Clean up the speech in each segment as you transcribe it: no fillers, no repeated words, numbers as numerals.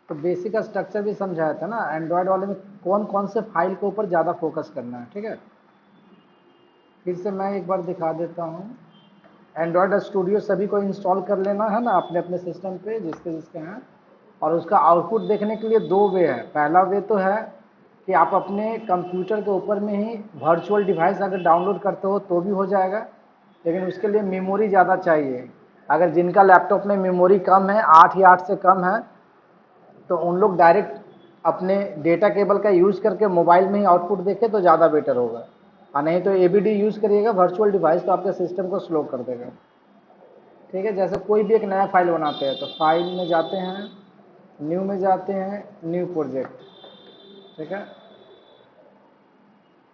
तो basic structure भी समझाया था ना एंड्रॉयड वाले में, कौन कौन से फाइल के ऊपर ज़्यादा फोकस करना है। ठीक है, फिर से मैं एक बार दिखा देता हूँ। एंड्रॉयड स्टूडियो सभी को इंस्टॉल कर लेना है ना अपने अपने सिस्टम पे जिसके जिसके हैं। और उसका आउटपुट देखने के लिए दो वे है। पहला वे तो है कि आप अपने कंप्यूटर के ऊपर में ही वर्चुअल डिवाइस अगर डाउनलोड करते हो तो भी हो जाएगा, लेकिन उसके लिए मेमोरी ज़्यादा चाहिए। अगर जिनका लैपटॉप में मेमोरी कम है, 8 या 8 से कम है, तो उन लोग डायरेक्ट अपने डेटा केबल का यूज़ करके मोबाइल में ही आउटपुट देखें तो ज़्यादा बेटर होगा। और नहीं तो एबीडी यूज़ करिएगा वर्चुअल डिवाइस, तो आपके सिस्टम को स्लो कर देगा। ठीक है, जैसे कोई भी एक नया फाइल बनाते हैं तो फाइल में जाते हैं, न्यू में जाते हैं, न्यू प्रोजेक्ट। ठीक है,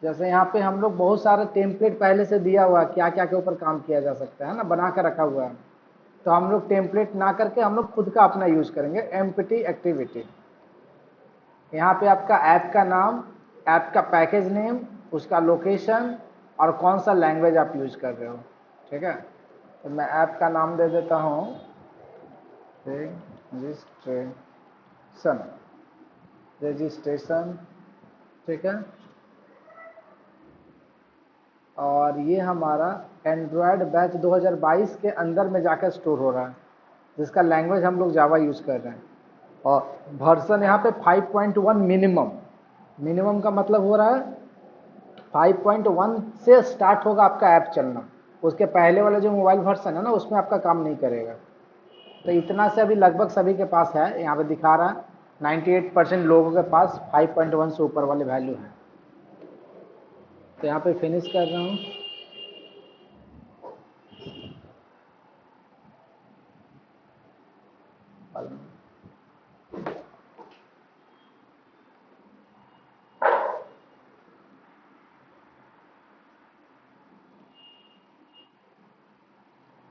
जैसे यहाँ पे हम लोग बहुत सारे टेम्पलेट पहले से दिया हुआ है क्या क्या के ऊपर काम किया जा सकता है ना, बना कर रखा हुआ है। तो हम लोग टेम्पलेट ना करके हम लोग खुद का अपना यूज़ करेंगे, एम्प्टी एक्टिविटी। यहाँ पे आपका ऐप का नाम, ऐप का पैकेज नेम, उसका लोकेशन और कौन सा लैंग्वेज आप यूज़ कर रहे हो। ठीक है, तो मैं ऐप का नाम दे देता हूँ रजिस्ट्रेशन। रजिस्ट्रेशन, ठीक है। और ये हमारा एंड्रॉयड बैच 2022 के अंदर में जाकर स्टोर हो रहा है, जिसका लैंग्वेज हम लोग जावा यूज़ कर रहे हैं। और वर्जन यहाँ पे 5.1 मिनिमम। मिनिमम का मतलब हो रहा है 5.1 से स्टार्ट होगा आपका ऐप चलना। उसके पहले वाला जो मोबाइल वर्जन है ना उसमें आपका काम नहीं करेगा। तो इतना से अभी लगभग सभी के पास है, यहाँ पे दिखा रहा है 98% लोगों के पास 5.1 से ऊपर वाले वैल्यू हैं। तो यहाँ पे फिनिश कर रहा हूँ।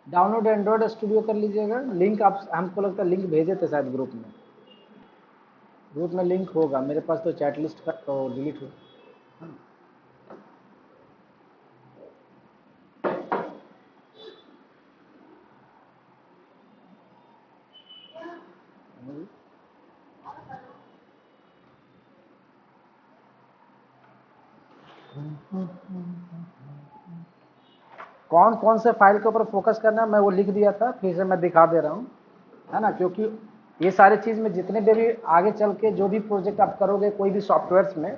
डाउनलोड एंड्रॉयड स्टूडियो कर लीजिएगा। लिंक आप, हमको लगता है लिंक भेजे थे शायद ग्रुप में। ग्रुप में लिंक होगा, मेरे पास तो चैट लिस्ट का तो डिलीट हो। कौन कौन से फाइल के ऊपर फोकस करना है मैं वो लिख दिया था, फिर से मैं दिखा दे रहा हूँ, है ना। क्योंकि ये सारे चीज़ में जितने भी आगे चल के जो भी प्रोजेक्ट आप करोगे कोई भी सॉफ्टवेयर्स में,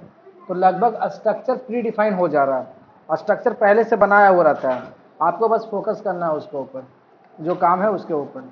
तो लगभग स्ट्रक्चर प्री डिफाइन हो जा रहा है। स्ट्रक्चर पहले से बनाया हुआ रहता है, आपको बस फोकस करना है उसके ऊपर, जो काम है उसके ऊपर।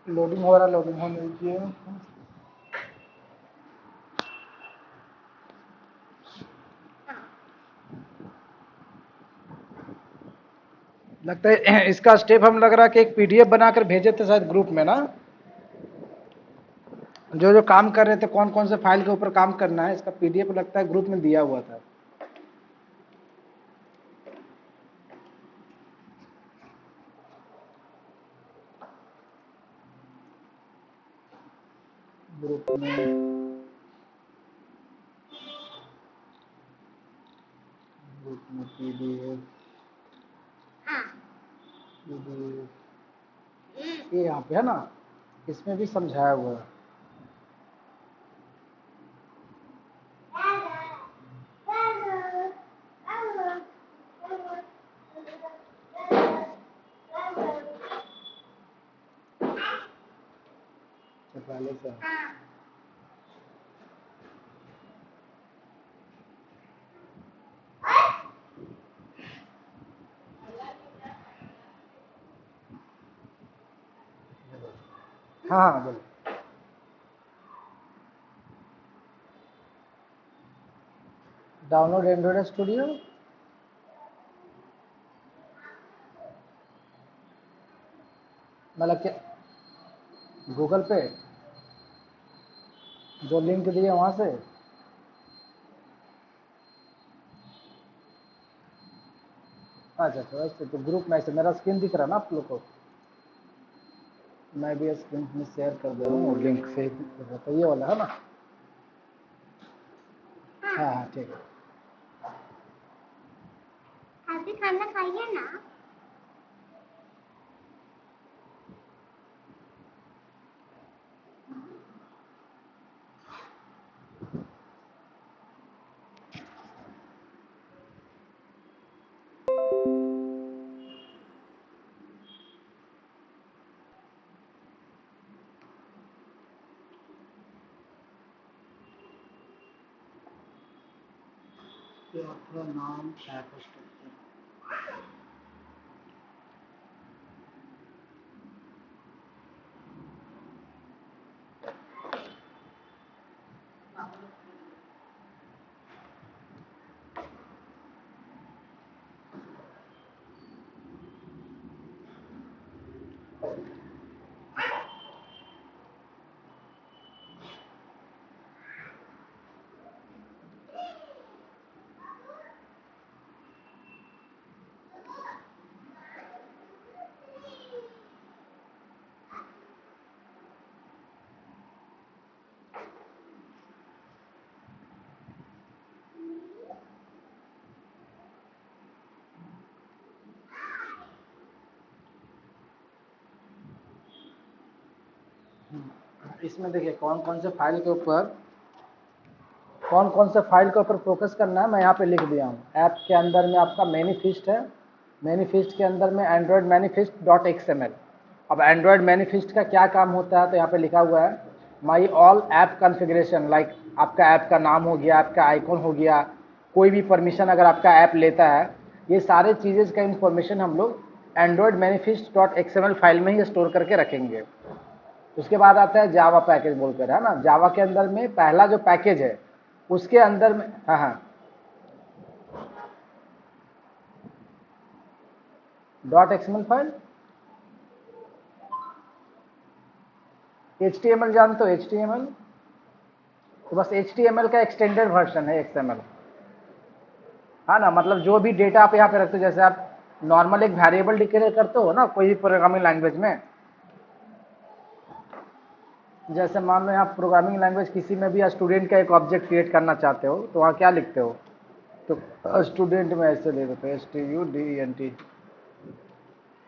लोडिंग हो रहा, लोडिंग होने दीजिए। लगता है इसका स्टेप हम लग रहा है कि एक पीडीएफ बनाकर भेजे थे शायद ग्रुप में ना, जो जो काम कर रहे थे कौन कौन से फाइल के ऊपर काम करना है, इसका पीडीएफ लगता है ग्रुप में दिया हुआ था। ग्रुप में पीडीएफ, ये यहाँ पे है ना, इसमें भी समझाया हुआ है। तो पहले से हाँ हाँ बोलो। Download Android studio. मतलब क्या, गूगल पे जो लिंक दिए वहाँ से? अच्छा अच्छा, वैसे तो ग्रुप में से मेरा स्क्रीन दिख रहा है ना आप लोग को? मैं भी स्क्रीन में शेयर कर दे रहा हूँ लिंक से, तो ये वाला है ना? हाँ हाँ ठीक है। आप भी खाना खाइए ना। अपना नाम ऐप स्ट्रक्चर। इसमें देखिए कौन कौन से फाइल के ऊपर फोकस करना है, मैं यहाँ पे लिख दिया हूँ। ऐप के अंदर में आपका मैनिफेस्ट है, मैनिफेस्ट के अंदर में एंड्रॉयड मैनिफेस्ट डॉट एक्सएमएल। अब एंड्रॉयड मैनिफेस्ट का क्या काम होता है, तो यहाँ पे लिखा हुआ है my all app configuration. Like आपका ऐप का नाम हो गया, आपका आइकॉन हो गया, कोई भी परमिशन अगर आपका ऐप लेता है, ये सारे चीज़ें का इन्फॉर्मेशन हम लोग Android manifest dot XML file में ही स्टोर करके रखेंगे। उसके बाद आता है जावा पैकेज बोलकर, है ना? जावा के अंदर में पहला जो पैकेज है उसके अंदर में, हाँ हाँ, डॉट एक्सएमएल फाइल, HTML जानते हो? HTML तो बस HTML का एक्सटेंडेड वर्जन है XML, हाँ ना? मतलब जो भी डेटा आप यहाँ पे रखते हो, जैसे आप नॉर्मल एक वेरिएबल डिक्लेयर करते हो ना कोई भी प्रोग्रामिंग लैंग्वेज में, जैसे मान लो आप प्रोग्रामिंग लैंग्वेज किसी में भी स्टूडेंट का एक ऑब्जेक्ट क्रिएट करना चाहते हो, तो वहाँ क्या लिखते हो? तो स्टूडेंट में ऐसे ले देते हो STUDENT,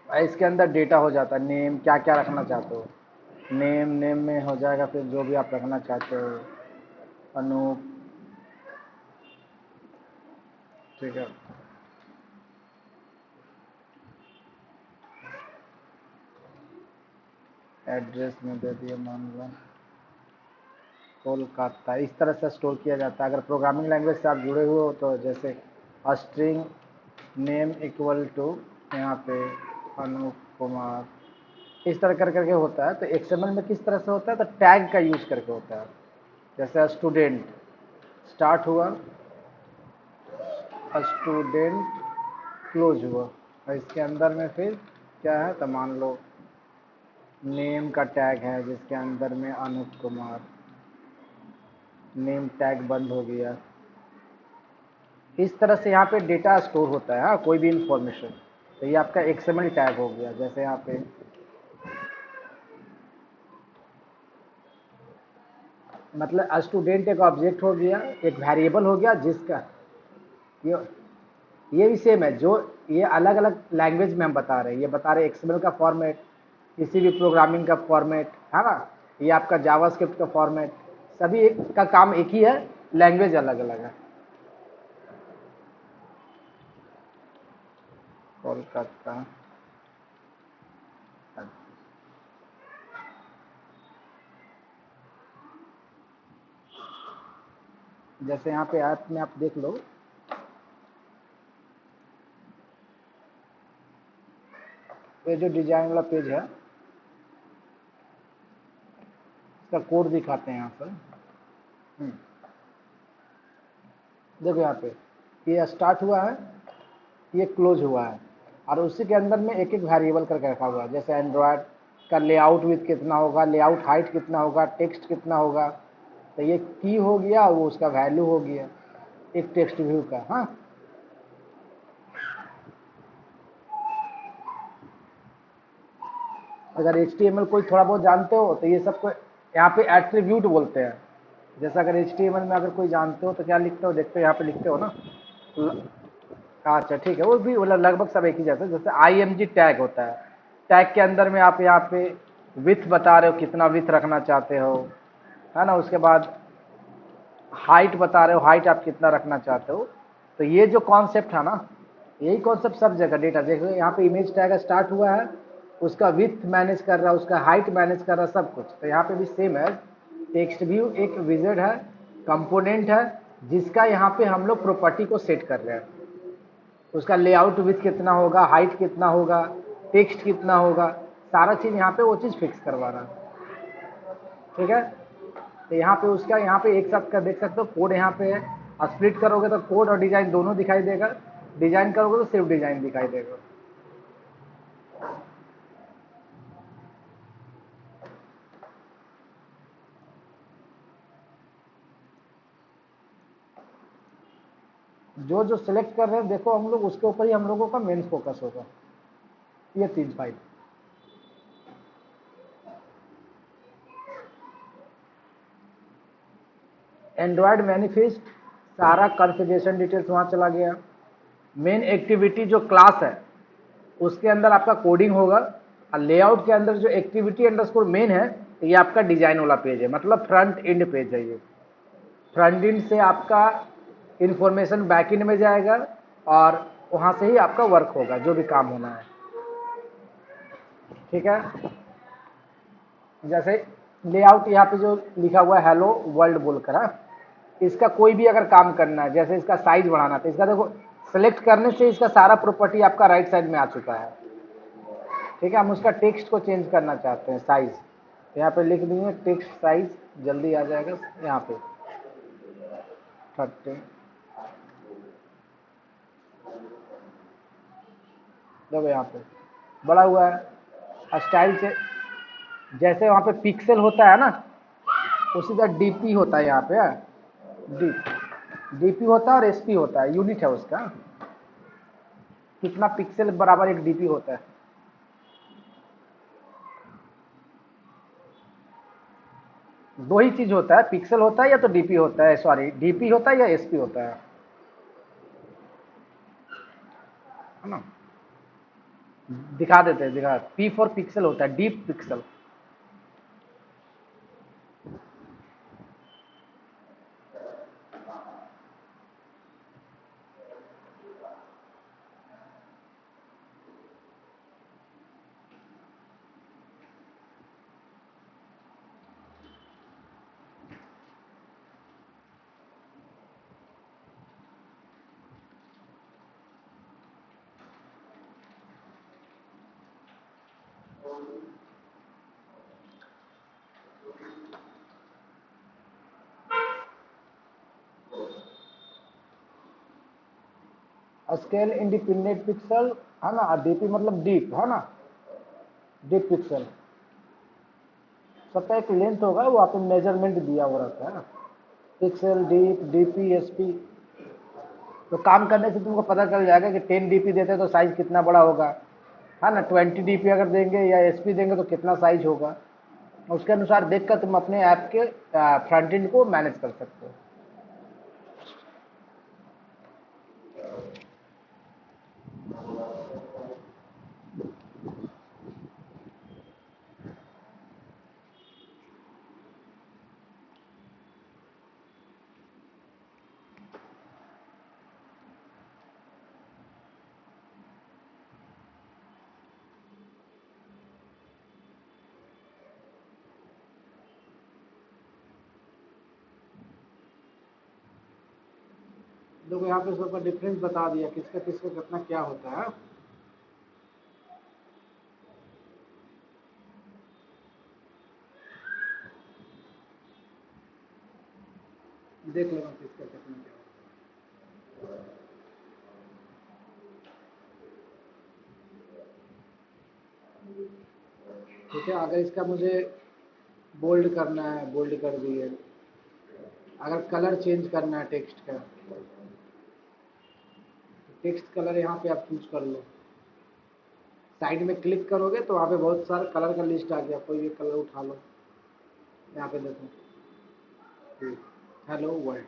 इसके अंदर डेटा हो जाता है, नेम क्या क्या रखना चाहते हो, नेम में हो जाएगा, फिर जो भी आप रखना चाहते हो, अनूप, ठीक है। एड्रेस में दे दिए मान लो कोलकाता, इस तरह से स्टोर किया जाता है। अगर प्रोग्रामिंग लैंग्वेज से आप जुड़े हुए हो तो जैसे स्ट्रिंग नेम इक्वल टू यहाँ पे अनूप कुमार, इस तरह कर करके होता है। तो एक्सएमएल में किस तरह से होता है, तो टैग का यूज करके होता है। जैसे स्टूडेंट स्टार्ट हुआ, स्टूडेंट क्लोज हुआ, और इसके अंदर में फिर क्या है, तो मान लो नेम का टैग है जिसके अंदर में अनूप कुमार, नेम टैग बंद हो गया। इस तरह से यहाँ पे डेटा स्टोर होता है, हाँ, कोई भी इंफॉर्मेशन। तो ये आपका एक्सएमएल टैग हो गया। जैसे यहाँ पे मतलब स्टूडेंट एक ऑब्जेक्ट हो गया, एक वेरिएबल हो गया जिसका ये ये भी सेम है। जो ये अलग अलग लैंग्वेज में हम बता रहे हैं, ये बता रहे हैं एक्सएमएल का फॉर्मेट, किसी भी प्रोग्रामिंग का फॉर्मेट, है ना? ये आपका जावास्क्रिप्ट का फॉर्मेट, सभी एक का काम एक ही है, लैंग्वेज अलग अलग है। कोलकाता, जैसे यहाँ पे ऐप में आप देख लो, ये जो डिजाइन वाला पेज है इसका कोड दिखाते हैं यहाँ पर। देखो यहाँ पे ये स्टार्ट हुआ है, ये क्लोज हुआ है, और उसी के अंदर में एक एक वेरिएबल करके रखा हुआ है। जैसे एंड्रॉयड का लेआउट विथ कितना होगा, लेआउट हाइट कितना होगा, टेक्स्ट कितना होगा, तो ये की हो गया, वो उसका वैल्यू हो गया एक टेक्स्ट व्यू का। हाँ, अगर HTML कोई थोड़ा बहुत जानते हो तो ये सब को यहाँ पे एट्रीब्यूट बोलते हैं। जैसे अगर HTML में अगर कोई जानते हो तो क्या लिखते हो, देखते हो यहाँ पे लिखते हो ना। अच्छा ठीक है, वो भी मतलब लगभग सब एक ही जैसा। जैसे IMG टैग होता है, टैग के अंदर में आप यहाँ पे विथ बता रहे हो, कितना विथ रखना चाहते हो, है ना। उसके बाद हाइट बता रहे हो, हाइट आप कितना रखना चाहते हो। तो ये जो कॉन्सेप्ट है ना, यही कॉन्सेप्ट सब जगह डेटा। देखो यहाँ पे इमेज टैग स्टार्ट हुआ है, उसका विथ मैनेज कर रहा है, उसका हाइट मैनेज कर रहा है, सब कुछ। तो यहाँ पे भी सेम है। टेक्स्ट व्यू एक विजेट है, कंपोनेंट है, जिसका यहाँ पे हम लोग प्रॉपर्टी को सेट कर रहे हैं। उसका लेआउट विथ कितना होगा, हाइट कितना होगा, टेक्स्ट कितना होगा, सारा चीज़ यहाँ पे वो चीज़ फिक्स करवा रहा है। ठीक है, तो यहाँ पे उसका यहाँ पे एक साथ का देख सकते हो कोड यहाँ पे है। स्प्लिट करोगे तो कोड और डिजाइन दोनों दिखाई देगा, डिजाइन करोगे तो सिर्फ डिजाइन दिखाई देगा। जो जो सिलेक्ट कर रहे हैं देखो हम लोग, उसके ऊपर ही हम लोगों का मेन फोकस होगा, ये 3 फाइल। एंड्रॉयड मैनिफेस्ट सारा कॉन्फ़िगरेशन डिटेल्स वहाँ चला गया। मेन एक्टिविटी जो क्लास है उसके अंदर आपका कोडिंग होगा, और लेआउट के अंदर जो एक्टिविटी अंडरस्कोर मेन है, तो ये आपका डिजाइन वाला पेज है, मतलब फ्रंट एंड पेज है। ये फ्रंट एंड से आपका इंफॉर्मेशन बैक एंड में जाएगा, और वहाँ से ही आपका वर्क होगा जो भी काम होना है। ठीक है, जैसे लेआउट यहाँ पे जो लिखा हुआ है हेलो वर्ल्ड बोलकर, है, इसका कोई भी अगर काम करना है, जैसे इसका साइज बढ़ाना, तो इसका देखो सेलेक्ट करने से इसका सारा प्रॉपर्टी आपका राइट साइड में आ चुका है। ठीक है, हम उसका टेक्स्ट को चेंज करना चाहते हैं, साइज, तो यहाँ पे लिख देंगे टेक्स्ट साइज, जल्दी आ जाएगा यहाँ पे 30। देखो यहाँ पे बड़ा हुआ है स्टाइल से। जैसे वहाँ पे पिक्सल होता है ना, उसी का डीपी होता है यहाँ पे, डीपी होता है और एसपी होता है, यूनिट है उसका, कितना पिक्सल बराबर एक डीपी होता है। दो ही चीज होता है, पिक्सल होता है या तो डीपी होता है, सॉरी डीपी होता है या एसपी होता है ना। दिखा देते हैं, दिखा, पी फॉर पिक्सल होता है, deep pixel. Scale independent pixel है ना, डीपी मतलब डीप है ना, डीप पिक्सल सबका एक लेंथ होगा, वो आपको मेजरमेंट दिया हुआ रहता है ना, पिक्सल, डीप, डीपी, एसपी। तो काम करने से तुमको पता चल जाएगा कि 10 डीपी देते हैं तो साइज कितना बड़ा होगा, है ना। 20 डीपी अगर देंगे या एसपी देंगे तो कितना साइज होगा, उसके अनुसार देखकर तुम अपने ऐप के फ्रंट एंड को मैनेज कर सकते हो। देखो यहाँ पे सबका डिफरेंस बता दिया, किसका किसका कितना क्या होता है। देख लेना किसका कितना क्या होता है। ठीक है, अगर इसका मुझे बोल्ड करना है, बोल्ड कर दिए। अगर कलर चेंज करना है टेक्स्ट का, टेक्स्ट कलर यहाँ पे आप चूज कर लो। साइड में क्लिक करोगे तो वहाँ पे बहुत सारे कलर का लिस्ट आ गया, कोई एक कलर उठा लो। यहाँ पे देखो, हेलो वर्ल्ड,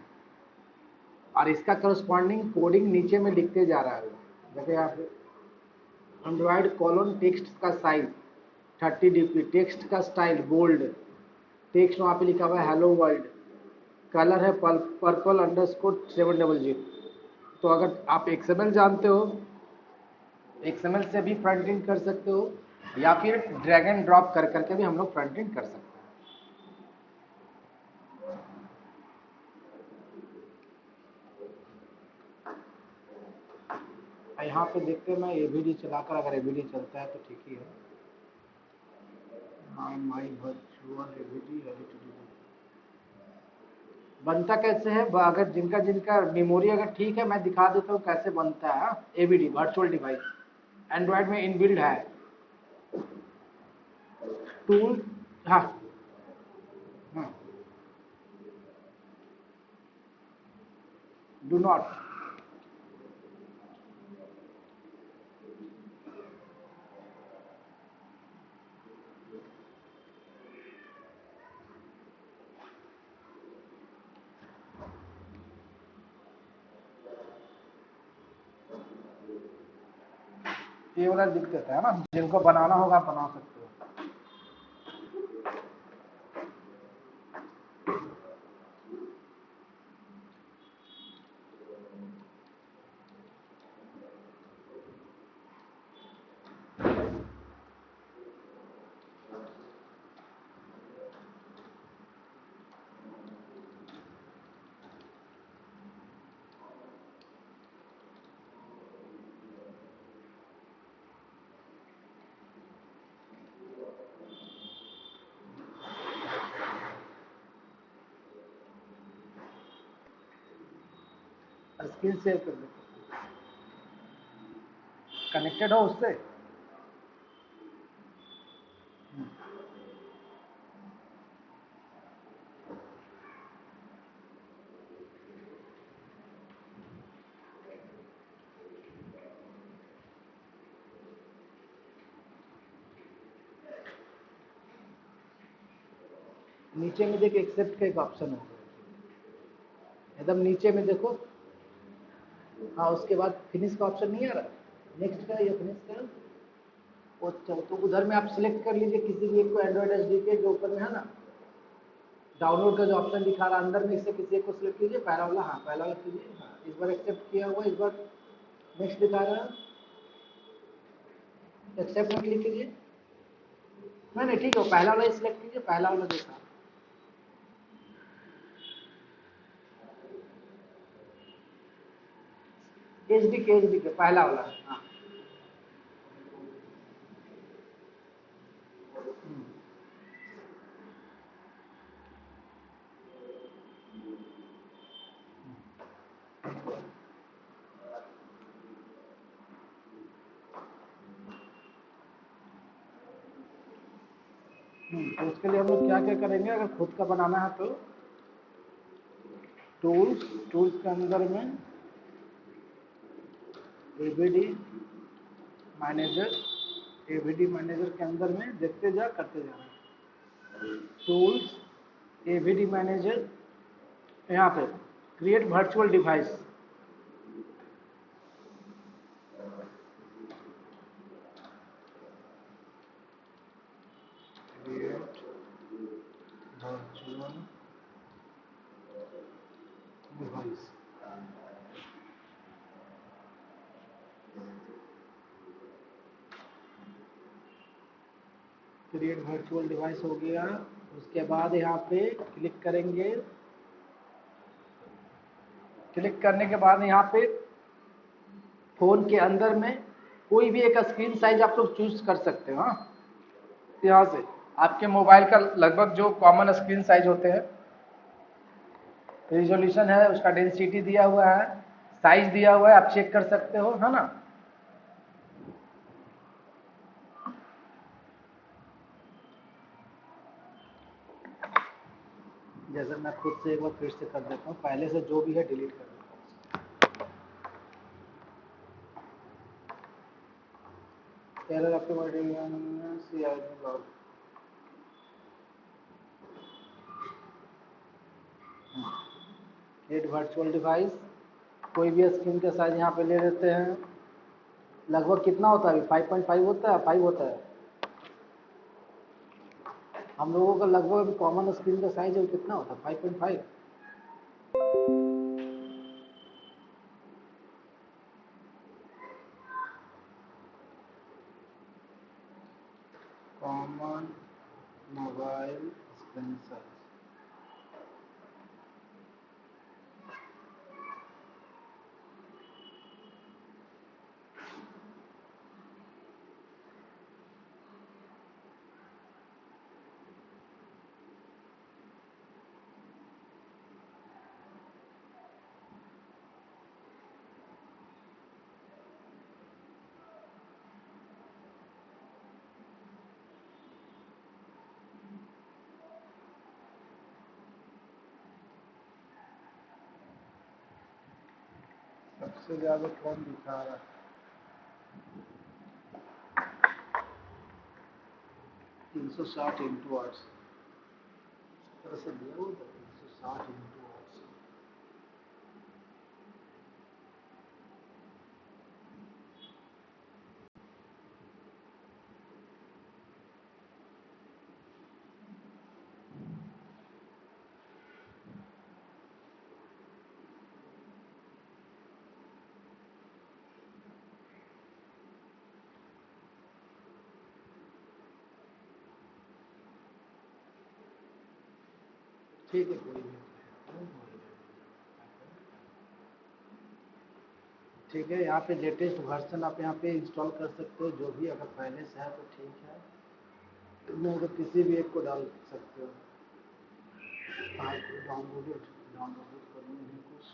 और इसका करस्पॉन्डिंग कोडिंग नीचे में लिखते जा रहा है। देखो यहाँ पे एंड्रॉइड कॉलोन टेक्स्ट का साइज 30 dp, टेक्स्ट का स्टाइल बोल्ड, टेक्स्ट वहाँ पे लिखा हुआ है हेलो वर्ल्ड, कलर है पर्पल अंडरस्कोर 700। तो अगर आप XML जानते हो, XML से भी फ्रंट एंड कर सकते हो, या फिर ड्रैग एंड ड्रॉप कर करके भी हम लोग फ्रंट एंड कर सकते हैं। यहाँ पे देखते हैं, मैं AVD चलाकर, अगर AVD चलता है तो ठीक ही है। माई वर्चुअल AVD बनता कैसे है, अगर जिनका जिनका मेमोरी अगर ठीक है, मैं दिखा देता हूँ कैसे बनता है। AVD वर्चुअल डिवाइस एंड्रॉयड में इनबिल्ड है। टूल, हाँ हाँ, डू नॉट, ये वाला दिक्कत है ना, जिनको बनाना होगा बना सकते हो। स्क्रीन सेव कर दो, कनेक्टेड हो उससे। नीचे में देखो एक्सेप्ट का एक ऑप्शन है, एकदम नीचे में देखो। हाँ, उसके बाद फिनिश का ऑप्शन नहीं आ रहा, नेक्स्ट का या फिनिश का। अच्छा, तो उधर में आप सिलेक्ट कर लीजिए किसी भी एक को, एंड्रॉइड SDK जो ऊपर में है ना, डाउनलोड का जो ऑप्शन दिखा रहा है अंदर में, इससे किसी एक को सिलेक्ट कीजिए, पहला वाला, हाँ पहला वाला कीजिए। हाँ, इस बार एक्सेप्ट किया हुआ, इस बार नेक्स्ट दिखा रहा है, एक्सेप्ट में क्लिक कीजिए। नहीं नहीं, ठीक है, पहला वाला सिलेक्ट कीजिए, पहला वाला देखा। एच डी के पहला वाला, हाँ। तो उसके लिए हम लोग क्या क्या करेंगे, अगर खुद का बनाना है तो टूल्स, टूल्स के अंदर में AVD मैनेजर, AVD मैनेजर के अंदर में देखते जा, करते जाना। टूल्स, AVD मैनेजर, यहाँ पे create virtual device, create virtual device. Create virtual device हो गया। उसके बाद यहाँ पे क्लिक करेंगे, क्लिक करने के बाद यहाँ पे फ़ोन के अंदर में कोई भी एक स्क्रीन साइज आप लोग चूज कर सकते हो। हाँ, यहाँ से आपके मोबाइल का लगभग जो कॉमन स्क्रीन साइज होते हैं, रिजोल्यूशन है, उसका डेंसिटी दिया हुआ है, साइज दिया हुआ है, आप चेक कर सकते हो, है ना। जैसे मैं खुद से एक बार फिर से कर देता हूँ, पहले से जो भी है डिलीट कर देता हूँ। एरर आपके क्रिएट वर्चुअल डिवाइस, कोई भी स्क्रीन का साइज यहाँ पे ले लेते हैं। लगभग कितना होता है, 5.5 होता है, 5 होता है। हम लोगों का लगभग कॉमन स्क्रीन का साइज है कितना होता है, 5.5। Common mobile screen size. सबसे ज्यादा कौन दिखा रहा है, 360 इंटू 8 तरह से दिया हुआ था, 360 इंटू 8। ठीक है, कोई नहीं। ठीक है, यहाँ पे लेटेस्ट वर्जन आप यहाँ पे इंस्टॉल कर सकते हो, जो भी अगर पहले से है तो ठीक है, नहीं तो किसी भी एक को डाल सकते हो। डाउनलोडेड डाउनलोडेड करने में कुछ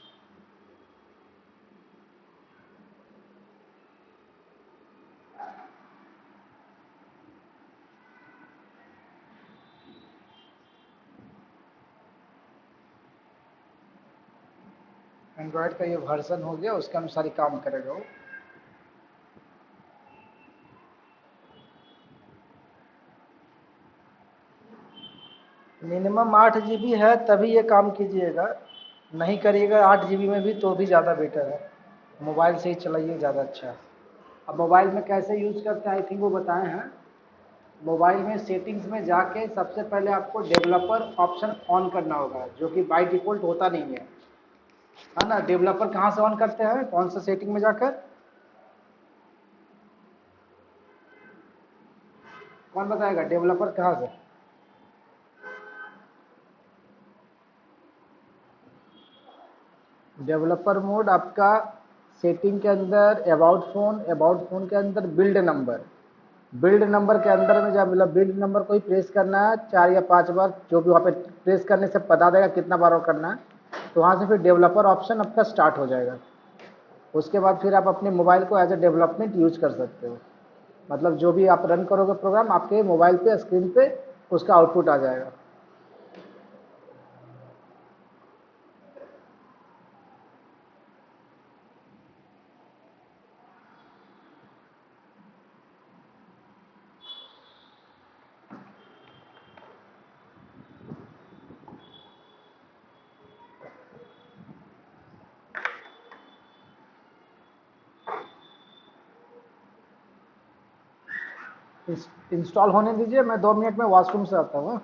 एंड्रॉयड का ये वर्जन हो गया, उसके अनुसार ही काम करेगा वो। मिनिमम 8 GB है तभी ये काम कीजिएगा, नहीं करिएगा 8 GB में भी तो भी ज़्यादा बेटर है। मोबाइल से ही चलाइए, ज़्यादा अच्छा है। अब मोबाइल में कैसे यूज़ करते हैं, आई थिंक वो बताए हैं। मोबाइल में सेटिंग्स में जाके सबसे पहले आपको डेवलपर ऑप्शन ऑन करना होगा, जो कि बाय डिफ़ॉल्ट होता नहीं है ना। डेवलपर कहाँ से ऑन करते हैं, कौन सा सेटिंग में जाकर, कौन बताएगा डेवलपर कहाँ से। डेवलपर मोड आपका सेटिंग के अंदर अबाउट फ़ोन के अंदर बिल्ड नंबर के अंदर में, जब मतलब बिल्ड नंबर को ही प्रेस करना है 4 या 5 बार, जो भी वहाँ पे प्रेस करने से बता देगा कितना बार और करना है। तो वहाँ से फिर डेवलपर ऑप्शन आपका स्टार्ट हो जाएगा। उसके बाद फिर आप अपने मोबाइल को एज ए डेवलपमेंट यूज कर सकते हो। मतलब जो भी आप रन करोगे प्रोग्राम, आपके मोबाइल पे स्क्रीन पे उसका आउटपुट आ जाएगा। इंस्टॉल होने दीजिए, मैं 2 मिनट में वॉशरूम से आता हूँ।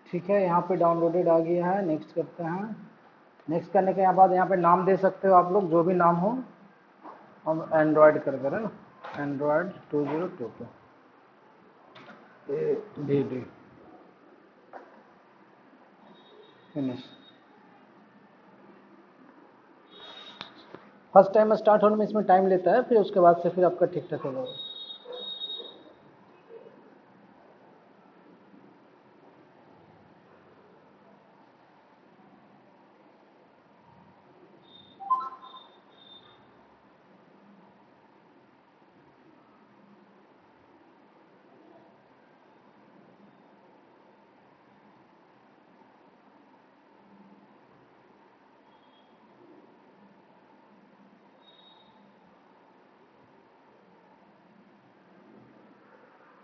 ठीक है, यहाँ पे डाउनलोडेड आ गया है। नेक्स्ट करते हैं। नेक्स्ट करने के बाद यहाँ पे नाम दे सकते हो आप लोग, जो भी नाम हो। हम एंड्रॉयड कर दे रहे हैं, Android 2022 D D finish. First time start होने में इसमें टाइम लेता है, फिर उसके बाद से फिर आपका ठीक ठाक हो जाएगा।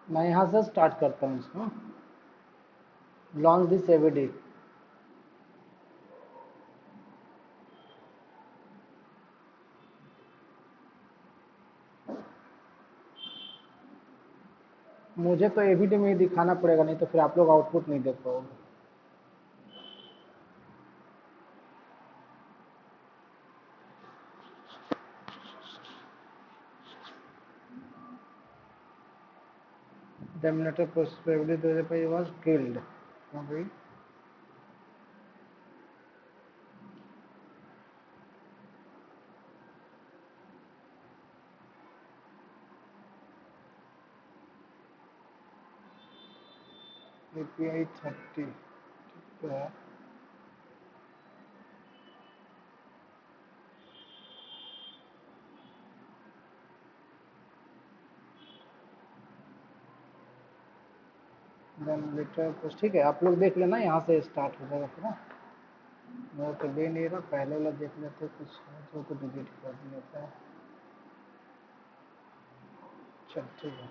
मैं यहाँ से स्टार्ट करता हूँ इसको। Launch this everyday. मुझे तो एवरीडे में ही दिखाना पड़ेगा, नहीं तो फिर आप लोग आउटपुट नहीं देख पाओगे। Terminator possibly the was killed. Okay. API 30. Then later कुछ ठीक है, आप लोग देख लेना, यहाँ से स्टार्ट हो जाएगा पूरा। मैं तो दे नहीं रहा, पहले वाला देख लेते, कुछ है तो डिलीट कर देता है। चल ठीक है,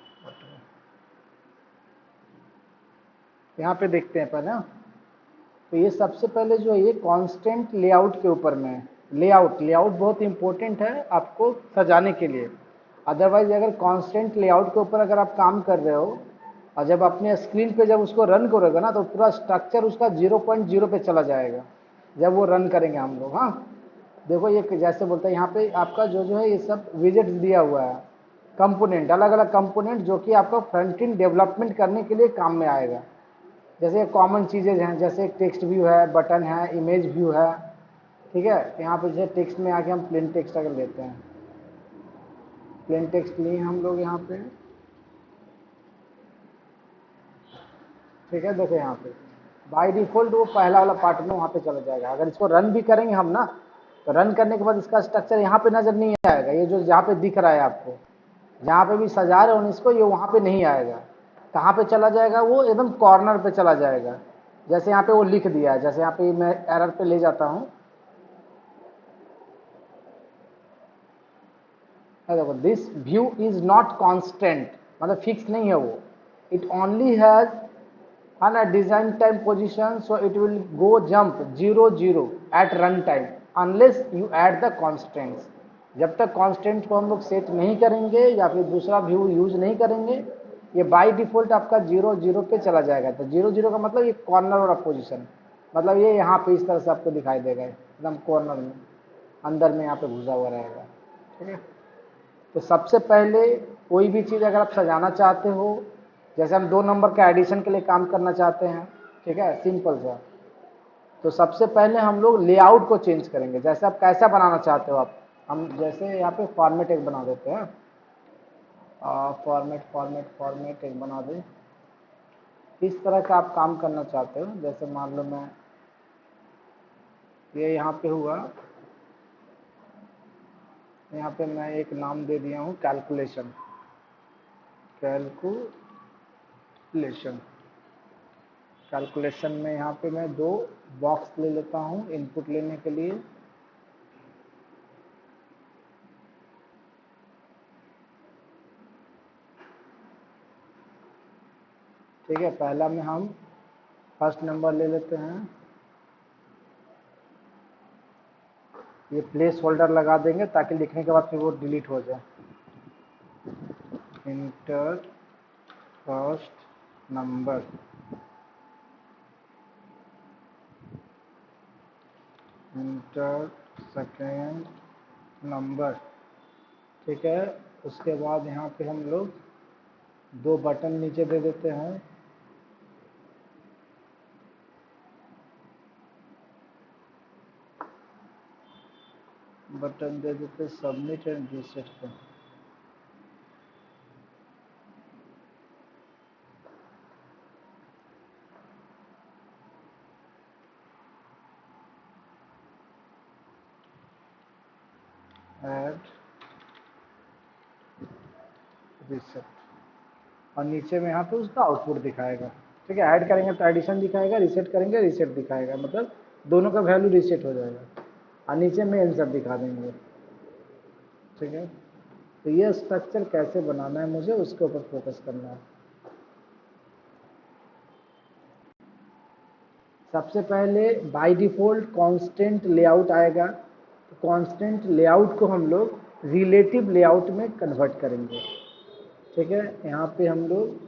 यहाँ पे देखते हैं पहले। तो ये सबसे पहले जो है ये कांस्टेंट लेआउट के ऊपर में है। लेआउट लेआउट बहुत इंपॉर्टेंट है आपको सजाने के लिए। अदरवाइज अगर कांस्टेंट लेआउट के ऊपर अगर आप काम कर रहे हो और जब अपने स्क्रीन पे जब उसको रन करोगे ना, तो पूरा स्ट्रक्चर उसका 0.0 पे चला जाएगा जब वो रन करेंगे हम लोग। हाँ देखो, ये जैसे बोलते हैं यहाँ पे आपका जो जो है ये सब विजेट्स दिया हुआ है, कंपोनेंट, अलग अलग कंपोनेंट जो कि आपका फ्रंट एंड डेवलपमेंट करने के लिए काम में आएगा। जैसे कॉमन चीज़ें हैं, जैसे टेक्स्ट व्यू है, बटन है, इमेज व्यू है। ठीक है, यहाँ पे जैसे टेक्स्ट में आके हम प्लेन टेक्स्ट अगर लेते हैं, प्लेन टेक्स्ट लिए हम लोग यहाँ पे। ठीक है, देखो यहाँ पे बाय डिफॉल्ट वो पहला वाला पार्ट में वहाँ पे चला जाएगा। अगर इसको रन भी करेंगे हम ना, तो रन करने के बाद इसका स्ट्रक्चर यहाँ पे नजर नहीं आएगा। ये जो यहाँ पे दिख रहा है आपको, जहाँ पे भी सजा रहे हो इसको, ये वहाँ पे नहीं आएगा। कहाँ पे चला जाएगा? वो एकदम कॉर्नर पे चला जाएगा। जैसे यहाँ पे वो लिख दिया है, जैसे यहाँ पे मैं एरर पे ले जाता हूँ। देखो, this view is not constant, मतलब फिक्स नहीं है वो। It only has on a design time position, so it will go jump 0 0 at run time unless you add the constants। जब तक कांस्टेंट को हम लोग सेट नहीं करेंगे या फिर दूसरा व्यू यूज नहीं करेंगे, ये बाय डिफॉल्ट आपका 0 0 पे चला जाएगा। तो 0 0 का मतलब ये कॉर्नर वाला पोजीशन, मतलब ये यहाँ पे इस तरह से आपको दिखाई देगा, एकदम कॉर्नर में, अंदर में यहाँ पे घुसा हुआ रहेगा। ठीक है, तो सबसे पहले कोई भी चीज़ अगर आप सजाना चाहते हो, जैसे हम 2 नंबर के एडिशन के लिए काम करना चाहते हैं, ठीक है, सिंपल सा, तो सबसे पहले हम लोग लेआउट को चेंज करेंगे। जैसे आप कैसा बनाना चाहते हो आप, हम जैसे यहाँ पे फॉर्मेट एक बना देते हैं। फॉर्मेट फॉर्मेट फॉर्मेट एक बना दें। किस तरह का आप काम करना चाहते हो, जैसे मान लो मैं ये यहाँ पे हुआ, यहाँ पे मैं एक नाम दे दिया हूँ कैलकुलेशन। कैलकुलेशन कैलकुलेशन में यहाँ पे मैं 2 बॉक्स ले लेता हूँ इनपुट लेने के लिए। ठीक है, पहला में हम फर्स्ट नंबर ले लेते हैं। ये प्लेस होल्डर लगा देंगे ताकि लिखने के बाद फिर वो डिलीट हो जाए। Inter first number, inter second number, ठीक है। उसके बाद यहाँ पे हम लोग दो बटन नीचे दे देते हैं, बटन दे देते सबमिट एंड रीसेट का। ऐड रीसेट, और नीचे में यहाँ पे उसका आउटपुट दिखाएगा, ठीक है। ऐड करेंगे तो एडिशन दिखाएगा, रीसेट करेंगे रीसेट दिखाएगा, मतलब दोनों का वैल्यू रीसेट हो जाएगा, और नीचे में आंसर दिखा देंगे, ठीक है। तो ये स्ट्रक्चर कैसे बनाना है, मुझे उसके ऊपर फोकस करना है। सबसे पहले बाय डिफ़ॉल्ट कांस्टेंट लेआउट आएगा, तो कांस्टेंट लेआउट को हम लोग रिलेटिव लेआउट में कन्वर्ट करेंगे, ठीक है। यहाँ पे हम लोग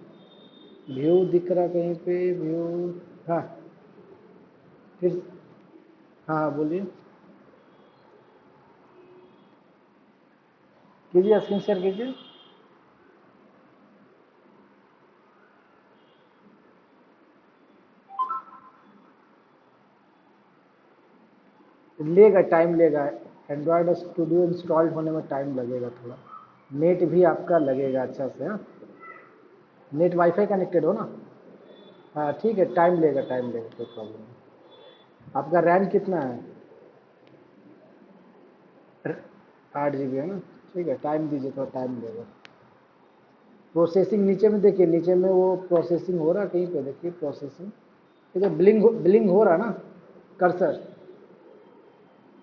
व्यू दिख रहा कहीं पे, व्यू, हाँ फिर, हाँ बोलिए, कीजिए स्क्रीन शेयर कीजिए। लेगा, टाइम लेगा, एंड्रॉयड स्टूडियो इंस्टॉल्ड होने में टाइम लगेगा थोड़ा, नेट भी आपका लगेगा अच्छा से, हाँ। नेट वाईफाई कनेक्टेड हो ना? हाँ ठीक है, टाइम लेगा, टाइम लेगा, कोई प्रॉब्लम नहीं। आपका रैम कितना है? 8 GB है ना, ठीक है, टाइम दीजिए, थोड़ा टाइम लेगा। प्रोसेसिंग नीचे में देखिए, नीचे में वो प्रोसेसिंग हो रहा है कहीं पे, देखिए प्रोसेसिंग, ठीक है, ब्लिंग हो रहा है ना कर्सर?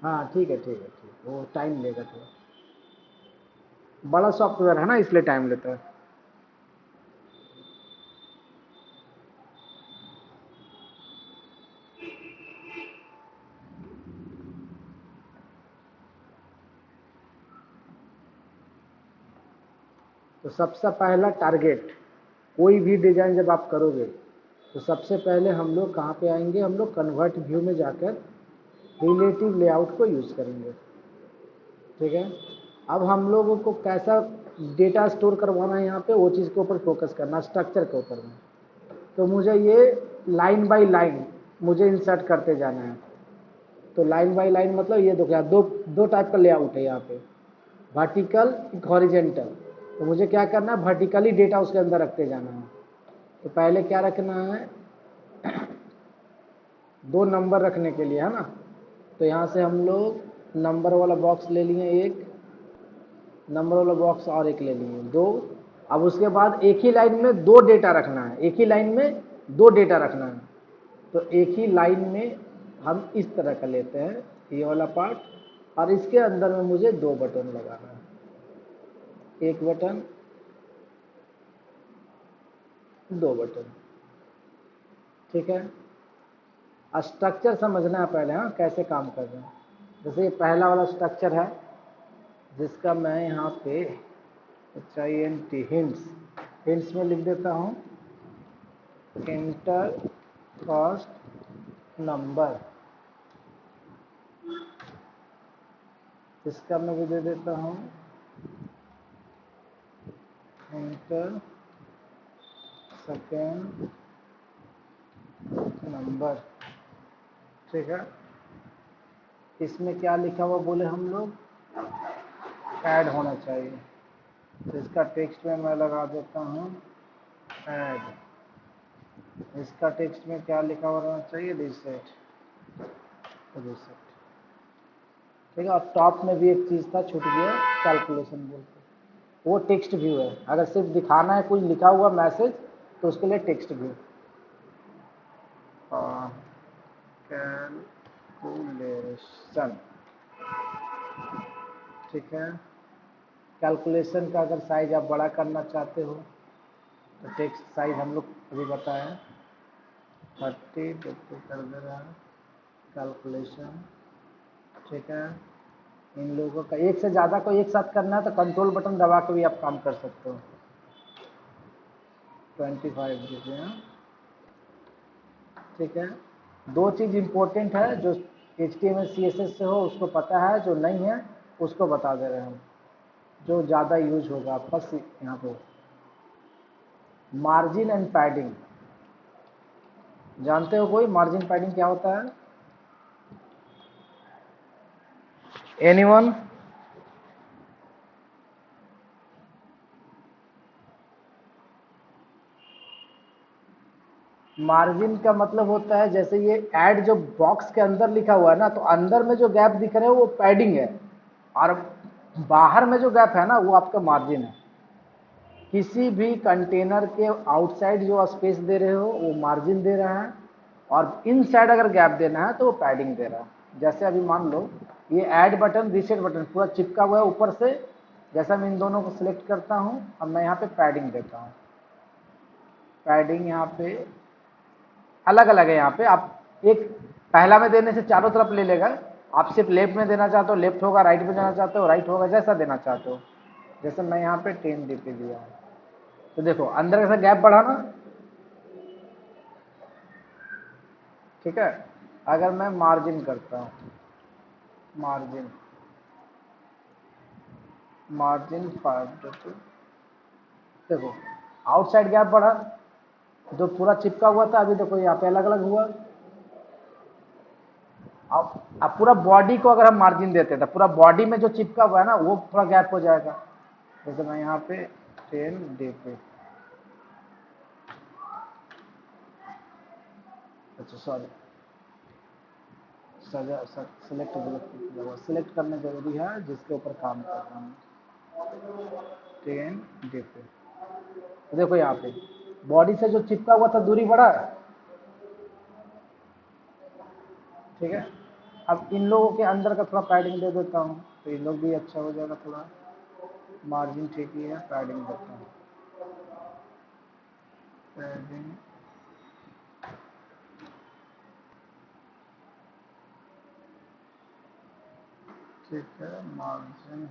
हाँ ठीक है, ठीक है, ठीक है, वो टाइम लेगा थोड़ा, बड़ा सॉफ्टवेयर है ना इसलिए टाइम लेता है। तो सबसे पहला टारगेट, कोई भी डिजाइन जब आप करोगे तो सबसे पहले हम लोग कहाँ पे आएंगे, हम लोग कन्वर्ट व्यू में जाकर रिलेटिव लेआउट को यूज़ करेंगे, ठीक है। अब हम लोगों को कैसा डेटा स्टोर करवाना है यहाँ पे, वो चीज़ के ऊपर फोकस करना, स्ट्रक्चर के ऊपर में। तो मुझे ये लाइन बाय लाइन मुझे इंसर्ट करते जाना है। तो लाइन बाय लाइन मतलब ये देखो, दो दो टाइप का लेआउट है यहाँ पे, वर्टिकल, एक हॉरिजेंटल। तो मुझे क्या करना है, वर्टिकली डेटा उसके अंदर रखते जाना है। तो पहले क्या रखना है, दो नंबर रखने के लिए, है ना। तो यहाँ से हम लोग नंबर वाला बॉक्स ले लिए एक, नंबर वाला बॉक्स और एक ले लिए, दो। अब उसके बाद एक ही लाइन में दो डेटा रखना है, एक ही लाइन में दो डेटा रखना है। तो एक ही लाइन में हम इस तरह का लेते हैं, ये वाला पार्ट, और इसके अंदर में मुझे दो बटन लगाना है, एक बटन, दो बटन, ठीक है। स्ट्रक्चर समझना है पहले, हाँ, कैसे काम कर रहे हैं। जैसे ये पहला वाला स्ट्रक्चर है, जिसका मैं यहाँ पे HINT हिंट्स, हिंट्स में लिख देता हूँ इंटर कॉस्ट नंबर, इसका मैं भी दे देता हूँ इंटर सेकेंड नंबर, ठीक है। इसमें क्या लिखा हुआ बोले हम लोग, ऐड होना चाहिए। तो इसका टेक्स्ट में मैं लगा देता हूँ ऐड, इसका टेक्स्ट में क्या लिखा हुआ रहना चाहिए, रीसेट, रीसेट, ठीक है। और टॉप में भी एक चीज़ था, छूट गया, कैलकुलेशन बोलते, वो टेक्स्ट व्यू है। अगर सिर्फ दिखाना है कुछ लिखा हुआ मैसेज तो उसके लिए टेक्स्ट व्यू, कैलकुलेशन, ठीक है। कैलकुलेशन का अगर साइज आप बड़ा करना चाहते हो तो टेक्स्ट साइज हम लोग अभी बताएं 30 कर दे रहा है, कैलकुलेशन, ठीक है। इन लोगों का एक से ज़्यादा को एक साथ करना है तो कंट्रोल बटन दबा के भी आप काम कर सकते हो। 25 दीजिए। हाँ, ठीक है। दो चीज़ इम्पोर्टेंट है, जो HTML CSS से हो उसको पता है, जो नहीं है उसको बता दे रहे हैं हम, जो ज़्यादा यूज होगा आपका यहाँ पे। मार्जिन एंड पैडिंग जानते हो कोई? मार्जिन पैडिंग क्या होता है? एनीवन? मार्जिन का मतलब होता है, जैसे ये ऐड जो बॉक्स के अंदर लिखा हुआ है ना, तो अंदर में जो गैप दिख रहे हो वो पैडिंग है, और बाहर में जो गैप है ना वो आपका मार्जिन है। किसी भी कंटेनर के आउटसाइड जो स्पेस दे रहे हो वो मार्जिन दे रहा है, और इनसाइड अगर गैप देना है तो वो पैडिंग दे रहा है। जैसे अभी मान लो ये ऐड बटन, रीसेट बटन पूरा चिपका हुआ है ऊपर से, जैसा मैं इन दोनों को सिलेक्ट करता हूँ, अब मैं यहाँ पे पैडिंग देता हूँ। पैडिंग यहाँ पे अलग अलग है। यहाँ पे आप एक पहला में देने से चारों तरफ ले लेगा, आप सिर्फ लेफ्ट में देना चाहते हो लेफ्ट होगा, राइट में देना चाहते हो राइट होगा, जैसा देना चाहते हो। जैसे मैं यहाँ पे 10 DP दिया हूँ, तो देखो अंदर कैसा गैप बढ़ा ना, ठीक है। अगर मैं मार्जिन करता हूँ, मार्जिन मार्जिन 5, देखो आउटसाइड गैप बढ़ा, जो पूरा चिपका हुआ था अभी देखो यहाँ पे अलग अलग हुआ। अब पूरा बॉडी को अगर हम मार्जिन देते तो पूरा बॉडी में जो चिपका हुआ है ना वो थोड़ा गैप हो जाएगा। जैसे मैं यहाँ पे 10 DP, अच्छा सॉरी, सिलेक्ट गलत किया हुआ, सिलेक्ट करना जरूरी है जिसके ऊपर काम कर रहा हूँ। 10 DP, देखो यहाँ पे बॉडी से जो चिपका हुआ था दूरी बढ़ा है, ठीक है। अब इन लोगों के अंदर का थोड़ा पैडिंग दे देता हूँ, तो इन लोग भी अच्छा हो जाएगा थोड़ा। मार्जिन ठीक ही है, पैडिंग देता हूँ, पैडिंग ठीक है। मार्जिन